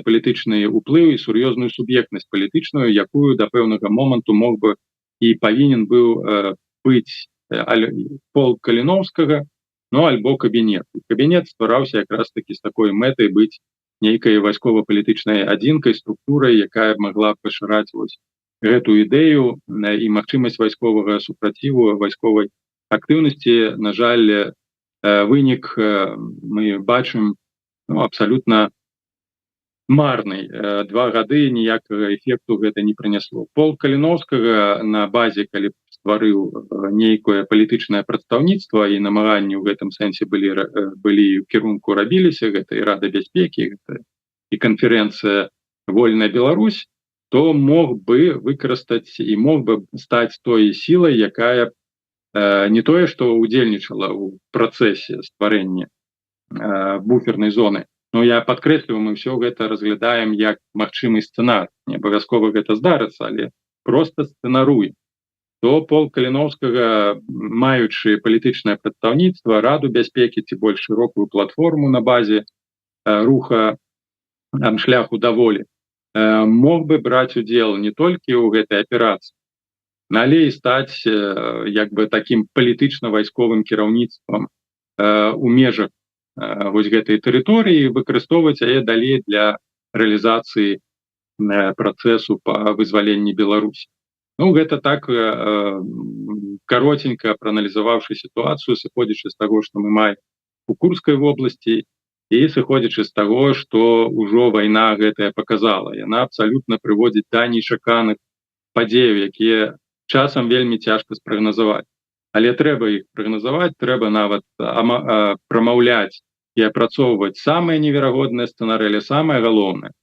палітычны ўплыў і сур'ёзную суб'ектнасць палітычную, якую да пэўнага моманту мог бы і павінен быў быць полк Каліноўскага, альбо кабінет. Кабінет ствараўся якраз такі з такой мэтай быць нейкай вайскова-палітычнай адзінкай, структурай, якая могла пашыраць гэту ідэю і магчымасць вайсковага супраціву, вайсковай актыўнасці. На жаль, вынік мы бачым абсалютна марный. 2 гады ніякага эфекту гэта не прынясло. Полк Каліноўскага на базе, калі стварыў нейкае палітычнае прадстаўніцтва, і намаганні ў гэтым сэнсе былі ў кірунку рабіліся, гэта і Рада бяспекі, гэта і канферэнцыя Вольная Беларусь, то мог бы выкарыстаць і мог бы стаць той сілай, якая не тое, што ўдзельнічала ў працэсе стварэння буфернай зоны. Я падкрэсліваю, мы ўсё гэта разглядаем як магчымы сцэнар. Не абавязкова гэта здарыцца, але проста сцэнаруем. То полк Каліноўскага, маючы палітычнае прадстаўніцтва, Раду бяспекі ці больш шырокую платформу на базе руха шляху да волі, мог бы браць удзел не толькі ў гэтай аперацыі, але і стаць як бы такім палітычна-вайсковым кіраўніцтвам у межах вось гэтай тэрыторыі, выкарыстоўваць яе далей для рэалізацыі працэсу па вызваленні Беларусі. Гэта так каротенька прааналізаваўшы сітуацыю, сыходзячы з таго, што мы маем у Курскай вобласці, і сыходзячы з таго, што ўжо вайна гэтая паказала. Яна абсалютна прыводзіць да нечаканых падзеяў, якія часам вельмі цяжка спрагназаваць. Але трэба іх прагназаваць, трэба нават прамаўляць і апрацоўваць самыя неверагодныя сцэнары, але самае галоўнае,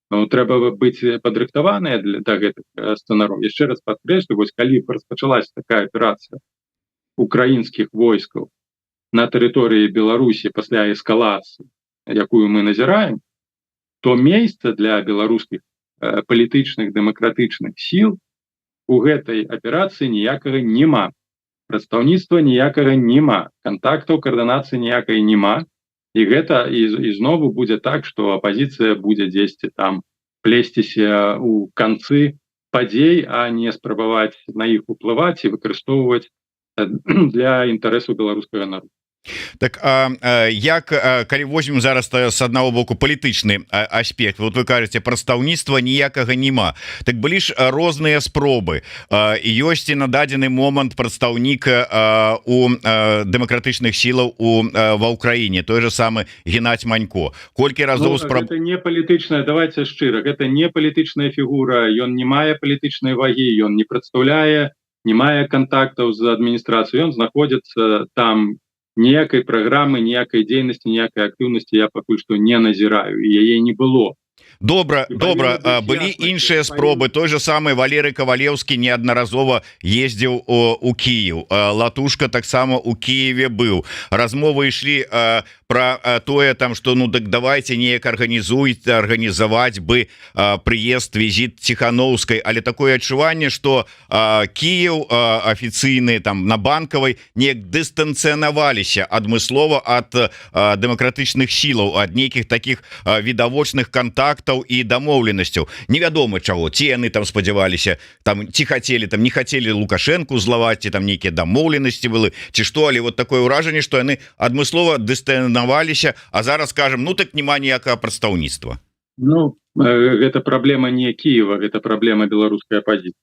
трэба быць падрыхтаваныя да гэтых сцэнароў. Яшчэ раз падкрэслю, вось калі распачалася такая аперацыя украінскіх войскаў на тэрыторыі Беларусі пасля эскалацыі, якую мы назіраем, то месца для беларускіх палітычных дэмакратычных сіл у гэтай аперацыі ніякага няма. Прадстаўніцтва ніякага няма, кантактаў, каардынацыі ніякай няма, і гэта і знову будзе так, што апазіцыя будзе дзесьці там плесціся ў канцы падзей, а не спрабаваць на іх уплываць і выкарыстоўваць для інтарэсу беларускага народа. Так як калі возьмем зараз з аднаго боку палітычны аспект, вот вы кажаце, прадстаўніцтва ніякага няма, так былі ж розныя спробы, і ёсць і на дадзены момант прадстаўнік у дэмакратычных сілаў ва ўкраіне, той же самы Геннадзь Манько. Колькі разоў гэта не палітычная, давайте шчыра, гэта не палітычная фігура, ён не мае палітычнай вагі, ён не прадстаўляе, не мае кантактаў з адміністрацыяй, ён знаходзіцца там. Ніякай праграмы, ніякай дзейнасці, ніякай актыўнасці я пакуль што не назіраю, і яе не было. Добра, былі іншыя спробы. Той же самы Валерый Кавалеўскі неаднаразова ездзіў у Кіев. Латушка таксама у Киеве быў. Размовы ішлі про тое там, что так давайте неяк арганізаваць бы прыезд, візіт Ціхановскай, але такое адчуванне, что Киев афіцыйны там на Банкавай неяк дыстанцыянаваліся адмыслова ад дэмакратычных сілаў, ад нейкіх таких відавочных контактаў і дамоўленасцяў. Невядома чаго, ці яны там спадзяваліся, там ці хацелі, там не хацелі Лукашенку злаваць, ці там нейкія дамоўленасці былі, ці што, але вот такое ўражанне, што яны адмыслова дыстанцыянаваліся, а зараз скажем, так няма ніякага прадстаўніцтва. Гэта праблема не Киева, гэта праблема беларускай апозіцыі.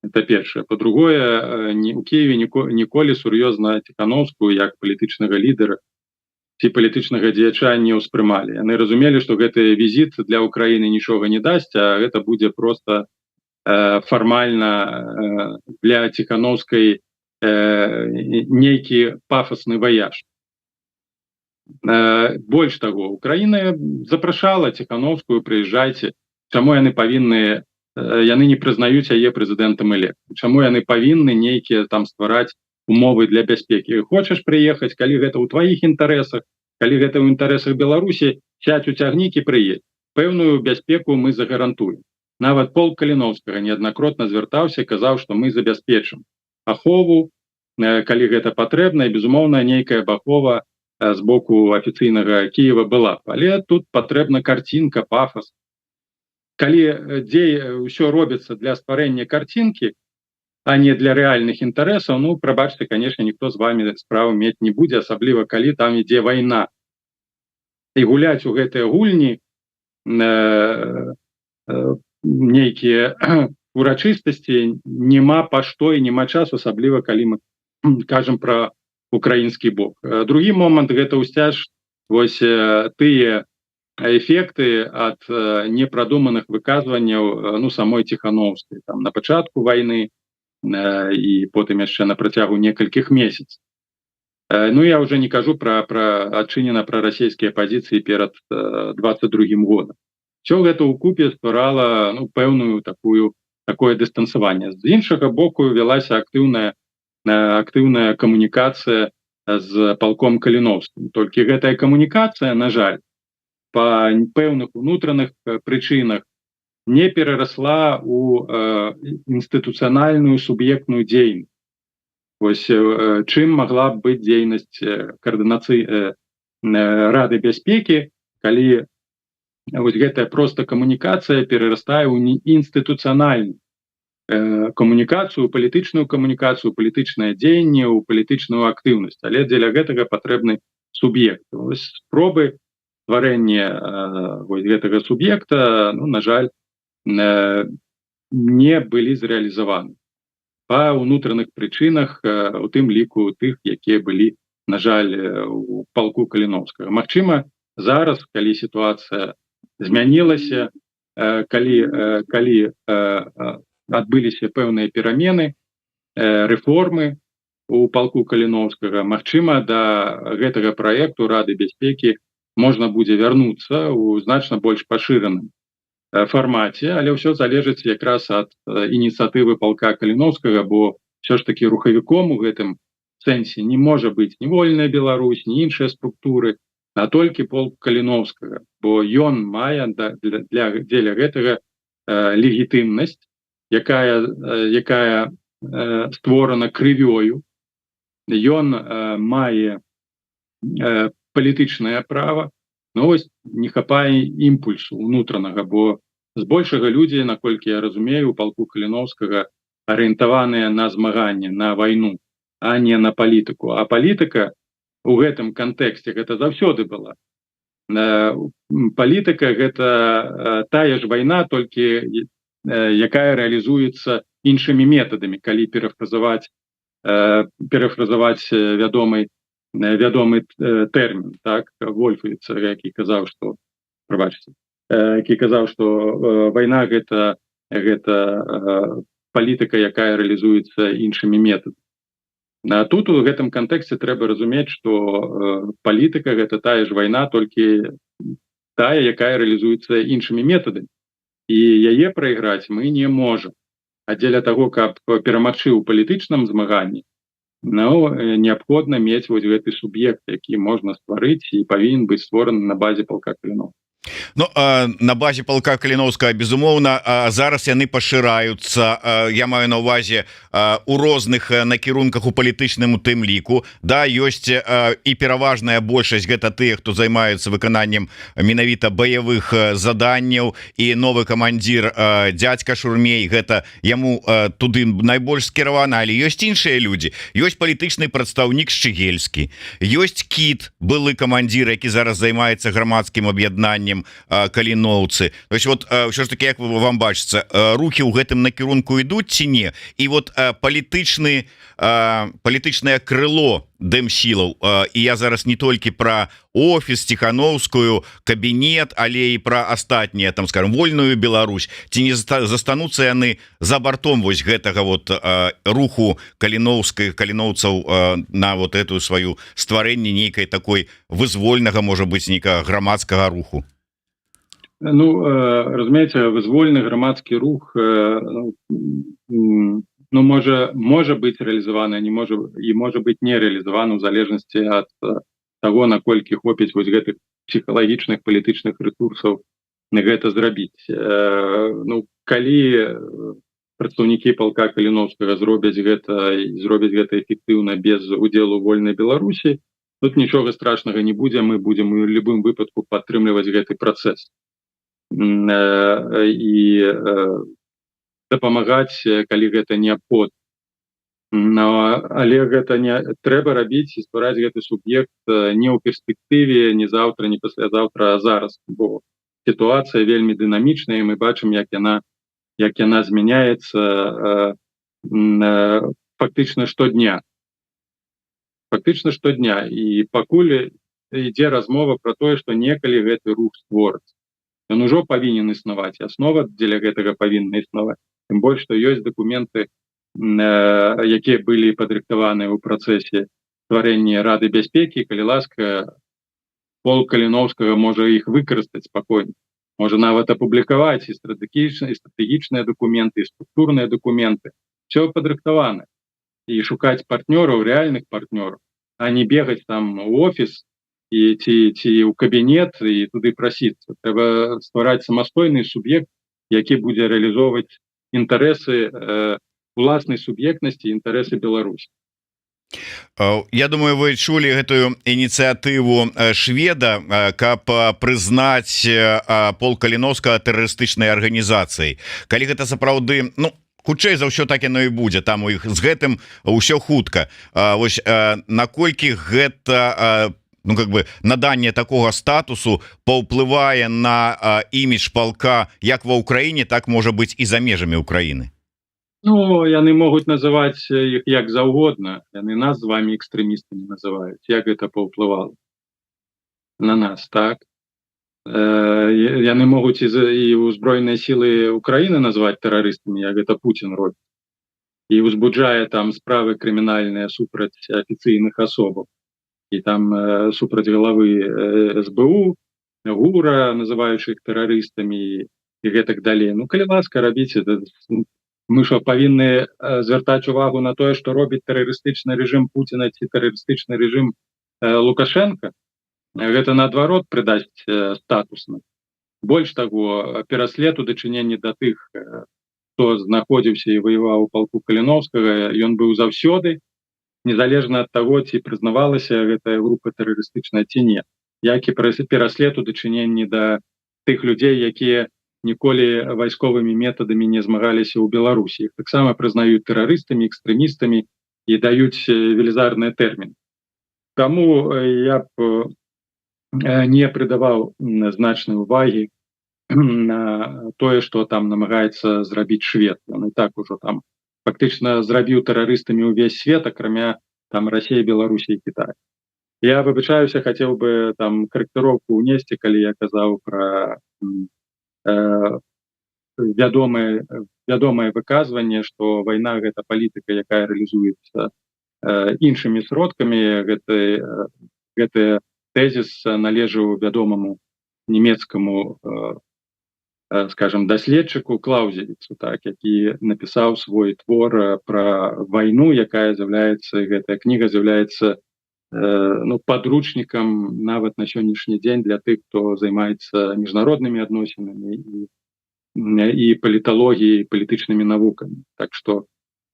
Это першае. По-другое, у Киеве ніколі сур'ёзна Ціхановскую як палітычнага лідера ці палітычнага дзеяча не ўспрымалі. Яны разумелі, што гэты візіт для Украіны нічога не дасць, а гэта будзе просто фармальна для Ціхановскай нейкі пафасны ваяж. Больш таго, Украіна запрашала Ціхановскую, прыязджайце, чаму яны павінны, яны не прызнаюць яе прэзідэнтам электам, чаму яны павінны нейкія там ствараць умовы для бяспекі. Хочаш прыехаць, калі гэта ў тваіх інтарэсах, калі гэта ў інтарэсах Беларусі, сядь у цягнік і прыедзь. пэўную бяспеку мы загарантуем. Нават полк Каліноўскага неаднакротна звяртаўся, казаў, што мы забяспечым ахову, калі гэта патрэбна, і безумоўна нейкая ахова з боку афіцыйнага Кіева была. Але тут патрэбна карцінка, пафас. Калі дзе ўсё робіцца для стварэння карцінкі, а не для рэальных інтарэсаў, ну, прабачце, канешне, ніхто з вами справу мець не будзе, асабліва калі там ідзе вайна. І гуляць у гэтыя гульні нейкія урачыстасці няма па што і няма часу, асабліва калі мы кажам пра украінскі бок. Другі момант гэта ўсцяж вось тыя эфекты ад непрадуманых выказванняў, ну, самой Ціхановскай там на пачатку вайны і потым яшчэ на працягу некалькіх месяцаў. Ну, я уже не кажу пра адчынена прарасійскія пазіцыі перад 22-м годам. Все гэта ўкупе стварала, ну, пэўную такое дыстансаванне. З іншага боку вялася актыўная камунікацыя з палком Каліноўскім. Толькі гэтая камунікацыя, на жаль, па пэўных унутраных прычынах не перарасла ў інстытуцыянальную суб'ектную дзейнасць. Вось чым магла б быць дзейнасць каардынацыі Рады бяспекі, калі вось гэтая проста камунікацыя перарастае ў інстытуцыянальную камунікацыю, палітычную камунікацыю, палітычнае дзеянне, ў палітычную актыўнасць. Але дзеля гэтага патрэбны суб'ект. Вось спробы стварэння вось гэтага суб'екта, ну, на жаль, не былі зрэалізаваны па ўнутраных прычынах, у тым ліку тых, якія былі, на жаль, у палку Каліноўскага. Магчыма, зараз, калі сітуацыя змянілася, калі адбыліся пэўныя перамены, рэформы у палку Каліноўскага, магчыма, да гэтага праекту Рады бяспекі можна будзе вярнуцца ў значна больш пашыраным фармаце, але ўсё залежыць якраз ад ініцыятывы палка Каліноўскага, бо ўсё ж такі рухавіком у гэтым сэнсе не можа быць ні вольная Беларусь, ні іншыя структуры, а толькі полк Каліноўскага, бо ён мае дзеля гэтага легітымнасць, якая створана крывёю. Ён мае палітычнае права, но вось не хапае імпульсу унутранага, бо збольшага людзі, наколькі я разумею, у палку Каліноўскага арыентаваныя на змаганне, на вайну, а не на палітыку. А палітыка у гэтым кантэксце гэта заўсёды была. Палітыка гэта тая ж вайна, толькі якая рэалізуецца іншымі метадамі, калі перафразаваць вядомы тэрмін, так, Вольфовіца, які казаў, што, прабачце, які казаў, што вайна гэта палітыка, якая рэалізуецца іншымі метадамі. А тут у гэтым кантэксце трэба разумець, што палітыка гэта тая ж вайна, толькі тая, якая рэалізуецца іншымі метадамі. І яе прайграць мы не можам. А дзеля таго, каб перамагчы ў палітычным змаганні, ну, неабходна мець вось гэты суб'ект, які можна стварыць і павінен быць створаны на базе палка Каліноўскага. Ну, на базе палка Каліноўскага, безумоўна, зараз яны пашыраюцца, я маю на ўвазе у розных накірунках у палітычным у тым ліку. Да, ёсць і пераважная большасць гэта тыя, хто займаецца выкананнем менавіта баявых заданняў, і новы камандзір дзядзька Шурмей, гэта яму туды найбольш скіравана. Але ёсць іншыя людзі. Ёсць палітычны прадстаўнік Шчыгельскі, ёсць Кіт, былы камандзір, які зараз займаецца грамадскім аб'яднаннем каліноўцы. То есть вот ўсё ж таки, як вам бачыцца, рухі ў гэтым накірунку ідуць ці не? І вот палітычнае крыло дэмсілаў, і я зараз не толькі пра офіс, Ціхановскую, кабінет, але і пра астатнія, там, скажем, вольную Беларусь, ці не застануцца яны за бартом вось гэтага вот руху каліноўцаў на вот эту сваю стварэнне нейкай такой вызвольнага, можа быць, нейкага грамадскага руху? Ну, разумееце, вызвольны грамадскі рух можа быць рэалізаваны, і можа быць не рэалізаваны ў залежнасці ад таго, наколькі хопіць вось гэтых псіхалагічных палітычных рэсурсаў гэта зрабіць. Ну, калі прадстаўнікі палка Каліноўскага зробяць гэта эфектыўна без удзелу вольнай Беларусі, тут нічога страшнага не будзе, мы будзем у любым выпадку падтрымліваць гэты працэс і дапамагаць, калі гэта неабходна. Але гэта не трэба рабіць і ствараць гэты суб'ект не ў перспектыве, не заўтра, не паслязаўтра, а зараз, бо сітуацыя вельмі дынамічная, і мы бачым, як яна змяняецца фактычна штодня. І пакуль ідзе размова пра тое, што некалі гэты рух створыцца. Ён ужо павінен існаваць, аснова дзеля гэтага павінна існаваць. Тым больш, што ёсць дакументы, якія былі падрыхтаваныя ў працэсе стварэння Рады бяспекі. Калі ласка, полк Каліноўскага можа іх выкарыстаць спакойна. Можа нават апублікаваць і стратэгічныя дакументы, і структурныя дакументы. Все падрыхтавана. І шукаць партнёраў, рэальных партнёраў, а не бегаць там у офіс ці ў кабінет і туды прасіцца. Трэба ствараць самастойны суб'ект, які будзе рэалізоўваць інтарэсы уласнай суб'ектнасці, інтарэсы Беларусі. Я думаю, вы чулі гэтую ініцыятыву шведа, каб прызнаць полк Каліноўскага тэрарыстычнай арганізацыяй. Калі гэта сапраўды, ну, хутчэй за ўсё так яно і будзе, там у іх з гэтым ўсё хутка. Вось наколькі гэта, ну, как бы наданне такога статусу паўплывае на імідж палка як ва ўкраіне, так можа быць і за межамі Украіны? Ну, яны могуць называць іх як заўгодна, яны нас з вами экстрэмістамі называюць. Як гэта паўплывала на нас, так? Яны могуць і ўзброеныя сілы Украіны назваць тэрарыстамі, як гэта Путін робіць, і ўзбуджае там справы крымінальныя супраць афіцыйных асобаў, і там супраць главы СБУ, ГУРа, называючы іх тэрарыстамі і гэтак далей. Ну, калі ласка, рабіце. Мы што, павінны звяртаць увагу на тое, што робіць тэрарыстычны рэжым Пуціна ці тэрарыстычны рэжым Лукашенка? Гэта наадварот прыдасць статусна. Больш таго, пераслед у дачыненні да тых, хто знаходзіўся і ваяваў у палку Каліноўскага, ён быў заўсёды, незалежна ад таго, ці прызнавалася гэтая група тэрарыстычная ці не. Як і пераслед у дачыненні да тых людзей, якія ніколі вайсковымі метадамі не змагаліся ў Беларусі. Іх таксама прызнаюць тэрарыстамі, экстрэмістамі і даюць велізарныя тэрміны. Таму я б не прыдаваў значнай увагі на тое, што там намагаецца зрабіць швед. Ён і так ужо там фактычна зрабіў тэрарыстамі ўвесь свет, акрамя там Расіі, Беларусі і Китая. Я выбачаюся, хацеў бы там карэктыроўку ўнесці, калі я казаў пра вядомае выказванне, што вайна — гэта палітыка, якая рэалізуецца іншымі сродкамі. Гэты тэзіс належаў вядомаму нямецкаму, скажем, даследчыку Клаузевіцу, так, які напісаў свой твор пра вайну, якая з'яўляецца, гэтая кніга з'яўляецца падручнікам нават на сённяшні дзень для тых, хто займаецца міжнароднымі адносінамі і паліталогіяй, палітычнымі навукамі. Так што,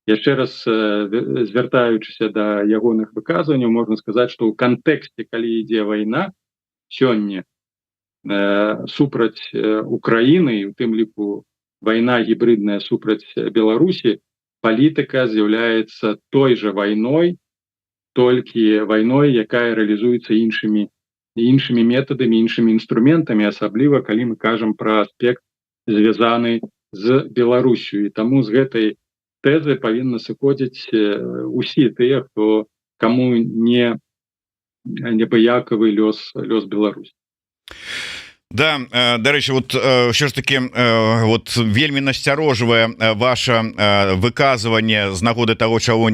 яшчэ раз звяртаючыся да ягоных выказванняў, можна сказаць, што ў кантэксце, калі ідзе вайна сёння супраць Украіны, і у тым ліку вайна гібридная супраць Беларусі, палітыка з'яўляецца той жа вайной, толькі вайной, якая рэалізуецца іншымі метадамі, іншымі інструментамі, асабліва калі мы кажам пра аспект, звязаны з Беларусю. І таму з гэтай тэзы павінны сыходзіць усе тыя, хто каму не абыякавы лёс Беларусі. Да, дарэчы, вот ўсё ж таки вот вельмі насцярожвае ваше выказванне з нагоды того, чаму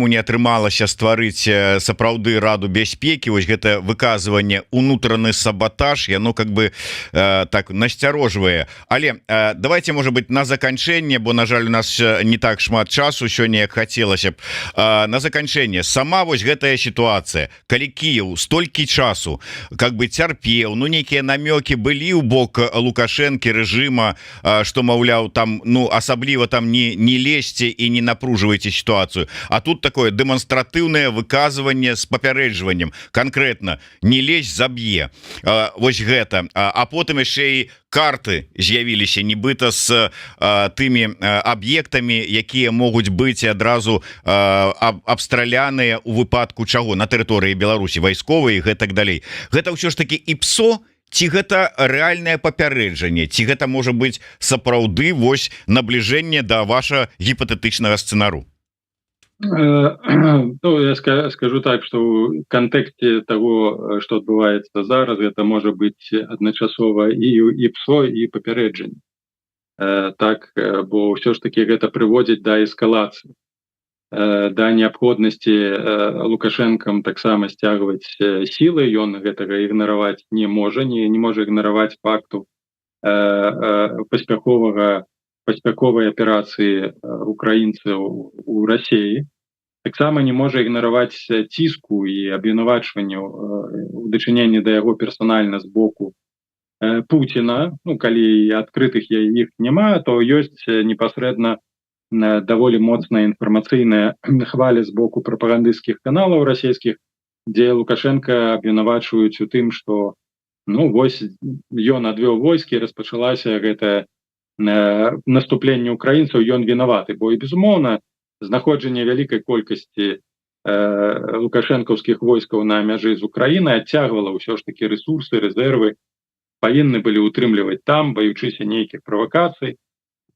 не атрымалася стварыць сапраўды Раду бяспекі. Вось гэта выказванне унутраны саботаж, яно как бы так насцярожвае. Але давайте, может быть, на заканчэнне, бо на жаль у нас не так шмат часу сёння, як хацелася б. На заканчэнне, сама вось гэтая сітуацыя, калі Кіеў столькі часу как бы цярпеў, ну нейкія намёкі былі ў бок Лукашэнкі рэжыма, што маўляў там асабліва там не лезьце і не напружвайце сітуацыю, а тут такое дэманстратыўнае выказванне з папярэджваннем конкретно не лезь, заб'е. Вось гэта, а потым яшчэ і карты з'явіліся нібыта з тымі аб'ектамі, якія могуць быць адразу абстраляныя у выпадку чаго на тэрыторыі Беларусі, вайсковыя і гэтак далей. Гэта ўсё ж таки ІПСО, ці гэта рэальнае папярэджанне, ці гэта можа быць сапраўды вось набліжэнне да ваша гіпатэтычнага сцэнару? Я скажу так, что в контексте того, что отбывается зараз, это может быть одночасово и ИПСО, и папярэджанне. Так, бо все ж таки это приводит до эскалации, до необходности Лукашенком таксама стягивать силы, и он этого игнорировать не может игнорировать факту паспяховай аперацыі украінцаў у Расіі, таксама не можа ігнараваць ціску і абвінавачванняў у дачыненні да яго персанальна з боку Пуціна. Калі адкрытых іх няма, то ёсць непасрэдна даволі моцная інфармацыйная хваля з боку прапагандысцкіх каналаў расійскіх, дзе Лукашенка абвінавачваюць у тым, што вось ён адвёў войскі, распачалася гэтая наступленне украінцаў, ён вінаваты, бо і безумоўна знаходжанне вялікай колькасці лукашэнкаўскіх войскаў на мяжы з Украінай адцягвала ўсё ж такі рэсурсы, рэзервы, павінны былі ўтрымліваць там, баючыся нейкіх правакацый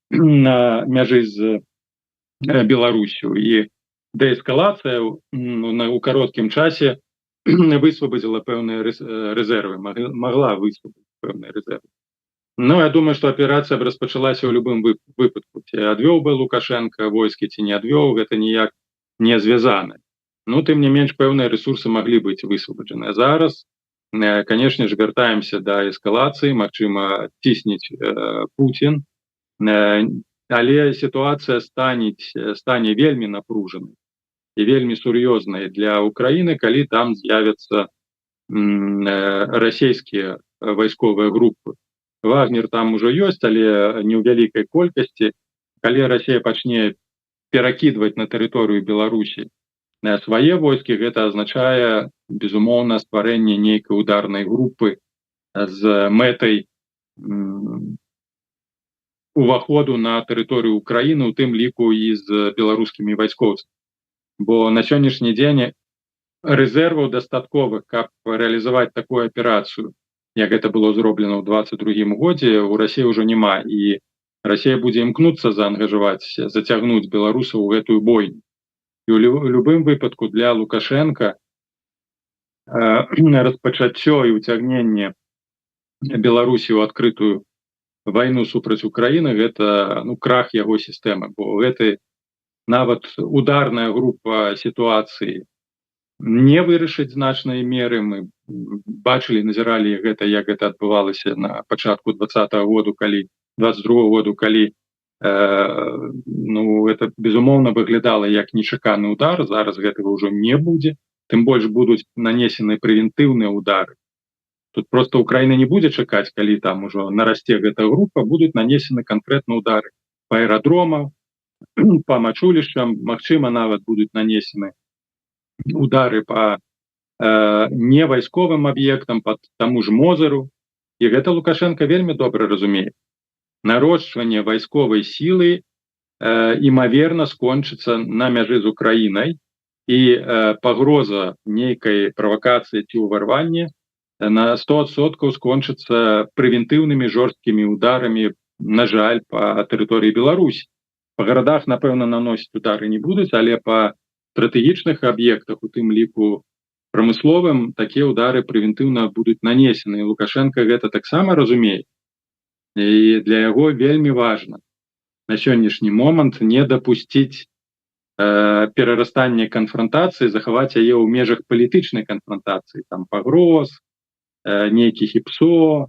на мяжы з Беларусю. І дээскалацыя у кароткім часе высвабадзіла пэўныя рэзервы, магла высвабадзіць пэўныя рэзервы. Я думаю, что операция бы распачалася ў любым выпадку. Ці адвёў бы Лукашенко войскі, ці не адвёў, гэта ніяк не звязана. Тым не менш, пэўныя рэсурсы маглі быць высвабаджаны. Зараз, канешне ж, вяртаемся да эскалацыі, магчыма, цісніць Пуцін, але сітуацыя стане вельмі напружанай і вельмі сур'ёзнай для Украіны, калі там з'явяцца расійскія вайсковыя групы. Вагнер там ужо ёсць, але не ў вялікай колькасці. Калі Расія пачне перакідваць на тэрыторыю Беларусі свае войскі, гэта азначае, безумоўна, стварэнне нейкай ударнай групы з мэтай уваходу на тэрыторыю Украіны, у тым ліку і з беларускімі вайскоўцамі. Бо на сённяшні дзень рэзерваў дастатковых, каб рэалізаваць такую аперацыю, як гэта было зроблена ў 22-м годзе, у Расіі ўжо няма, і Расія будзе імкнуцца заангажаваць, зацягнуць беларусаў у гэтую бойню. І ў любым выпадку для Лукашенка распачаццё і ўцягненне Беларусі ў адкрытую вайну супраць Украіны — гэта крах яго сістэмы, бо гэты нават ударная група сітуацыі не вырашыць значнай меры. Мы бачылі, назіралі гэта, як гэта адбывалася на пачатку 22-го году, калі гэта безумоўна выглядала як нечаканы удар. Зараз гэтага ўжо не будзе, тым больш будуць нанесены прэвентыўныя удары. Тут просто Украіна не будзе чакаць, калі там ужо нарасце гэта група, будуць нанесены канкрэтна удары па аэрадромах, па мачулішчам, магчыма, нават будуць нанесены удары по не вайсковым аб'ектам, по таму ж Мозыру. І гэта Лукашенко вельмі добра разумее. Нарошчванне вайсковай сілы імаверна скончыцца на мяжы з Украінай, і пагроза нейкай правакацыі ці ўварвання на 100% скончыцца прэвентыўнымі жорсткімі ударамі, на жаль, па тэрыторыі Беларусі. Па гарадах, напэўна, наносіць удары не будуць, але па стратэгічных аб'ектах, у тым ліку прамысловым, такія ўдары прэвентыўна будуць нанесены. Лукашенко гэта таксама разумее. І для яго вельмі важна на сённяшні момант не дапусціць перарастання канфронтацыі, захаваць яе ў межах палітычнай канфронтацыі, там пагроз, нейкіх ІПСО,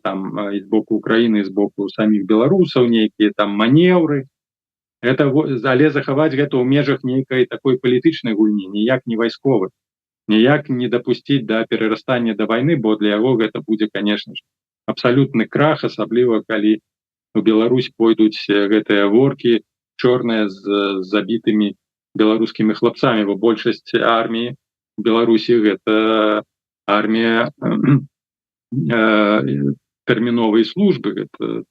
там і з боку Украіны, і з боку саміх беларусаў, нейкія там манеўры. Але захаваць гэта ў межах нейкай такой палітычнай гульні, ніяк не вайсковай. ніяк не дапусціць да перарастання да вайны, бо для яго гэта будзе, конечно ж, абсалютны крах, асабліва калі у Беларусь пойдуць гэтыя воркі чорныя з забітымі беларускімі хлапцамі, бо большасць арміі Беларусі гэта армія тэрміновай службы, гэта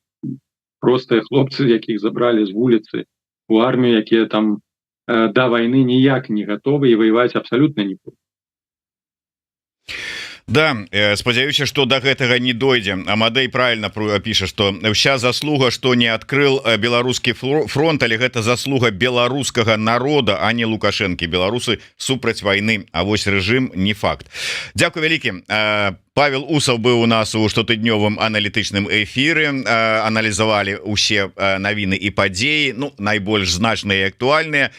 простыя хлопцы, якіх забралі з вуліцы у армію, якія там да вайны ніяк не гатовы і ваяваць абсалютна не будуць. Да, спадзяюся, што да гэтага не дойдзе. Амадэй правильно піша, што ўся заслуга, што не адкрыл беларускі фронт, але гэта заслуга беларускага народа, а не Лукашэнкі. Беларусы супраць вайны, а вось рэжым не факт. Дзякуй вялікі. Павел Усаў быў у нас у штотыднёвым аналітычным эфіры, аналізавалі ўсе навіны і падзеі, ну, найбольш значныя і актуальныя,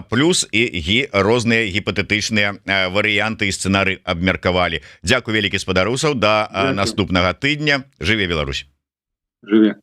плюс і розныя гіпатэтычныя варыянты і сцэнары абмеркавалі. Дзякуй вялікі, спадар Усаў, да наступнага тыдня. Жыве Беларусь. Жыве.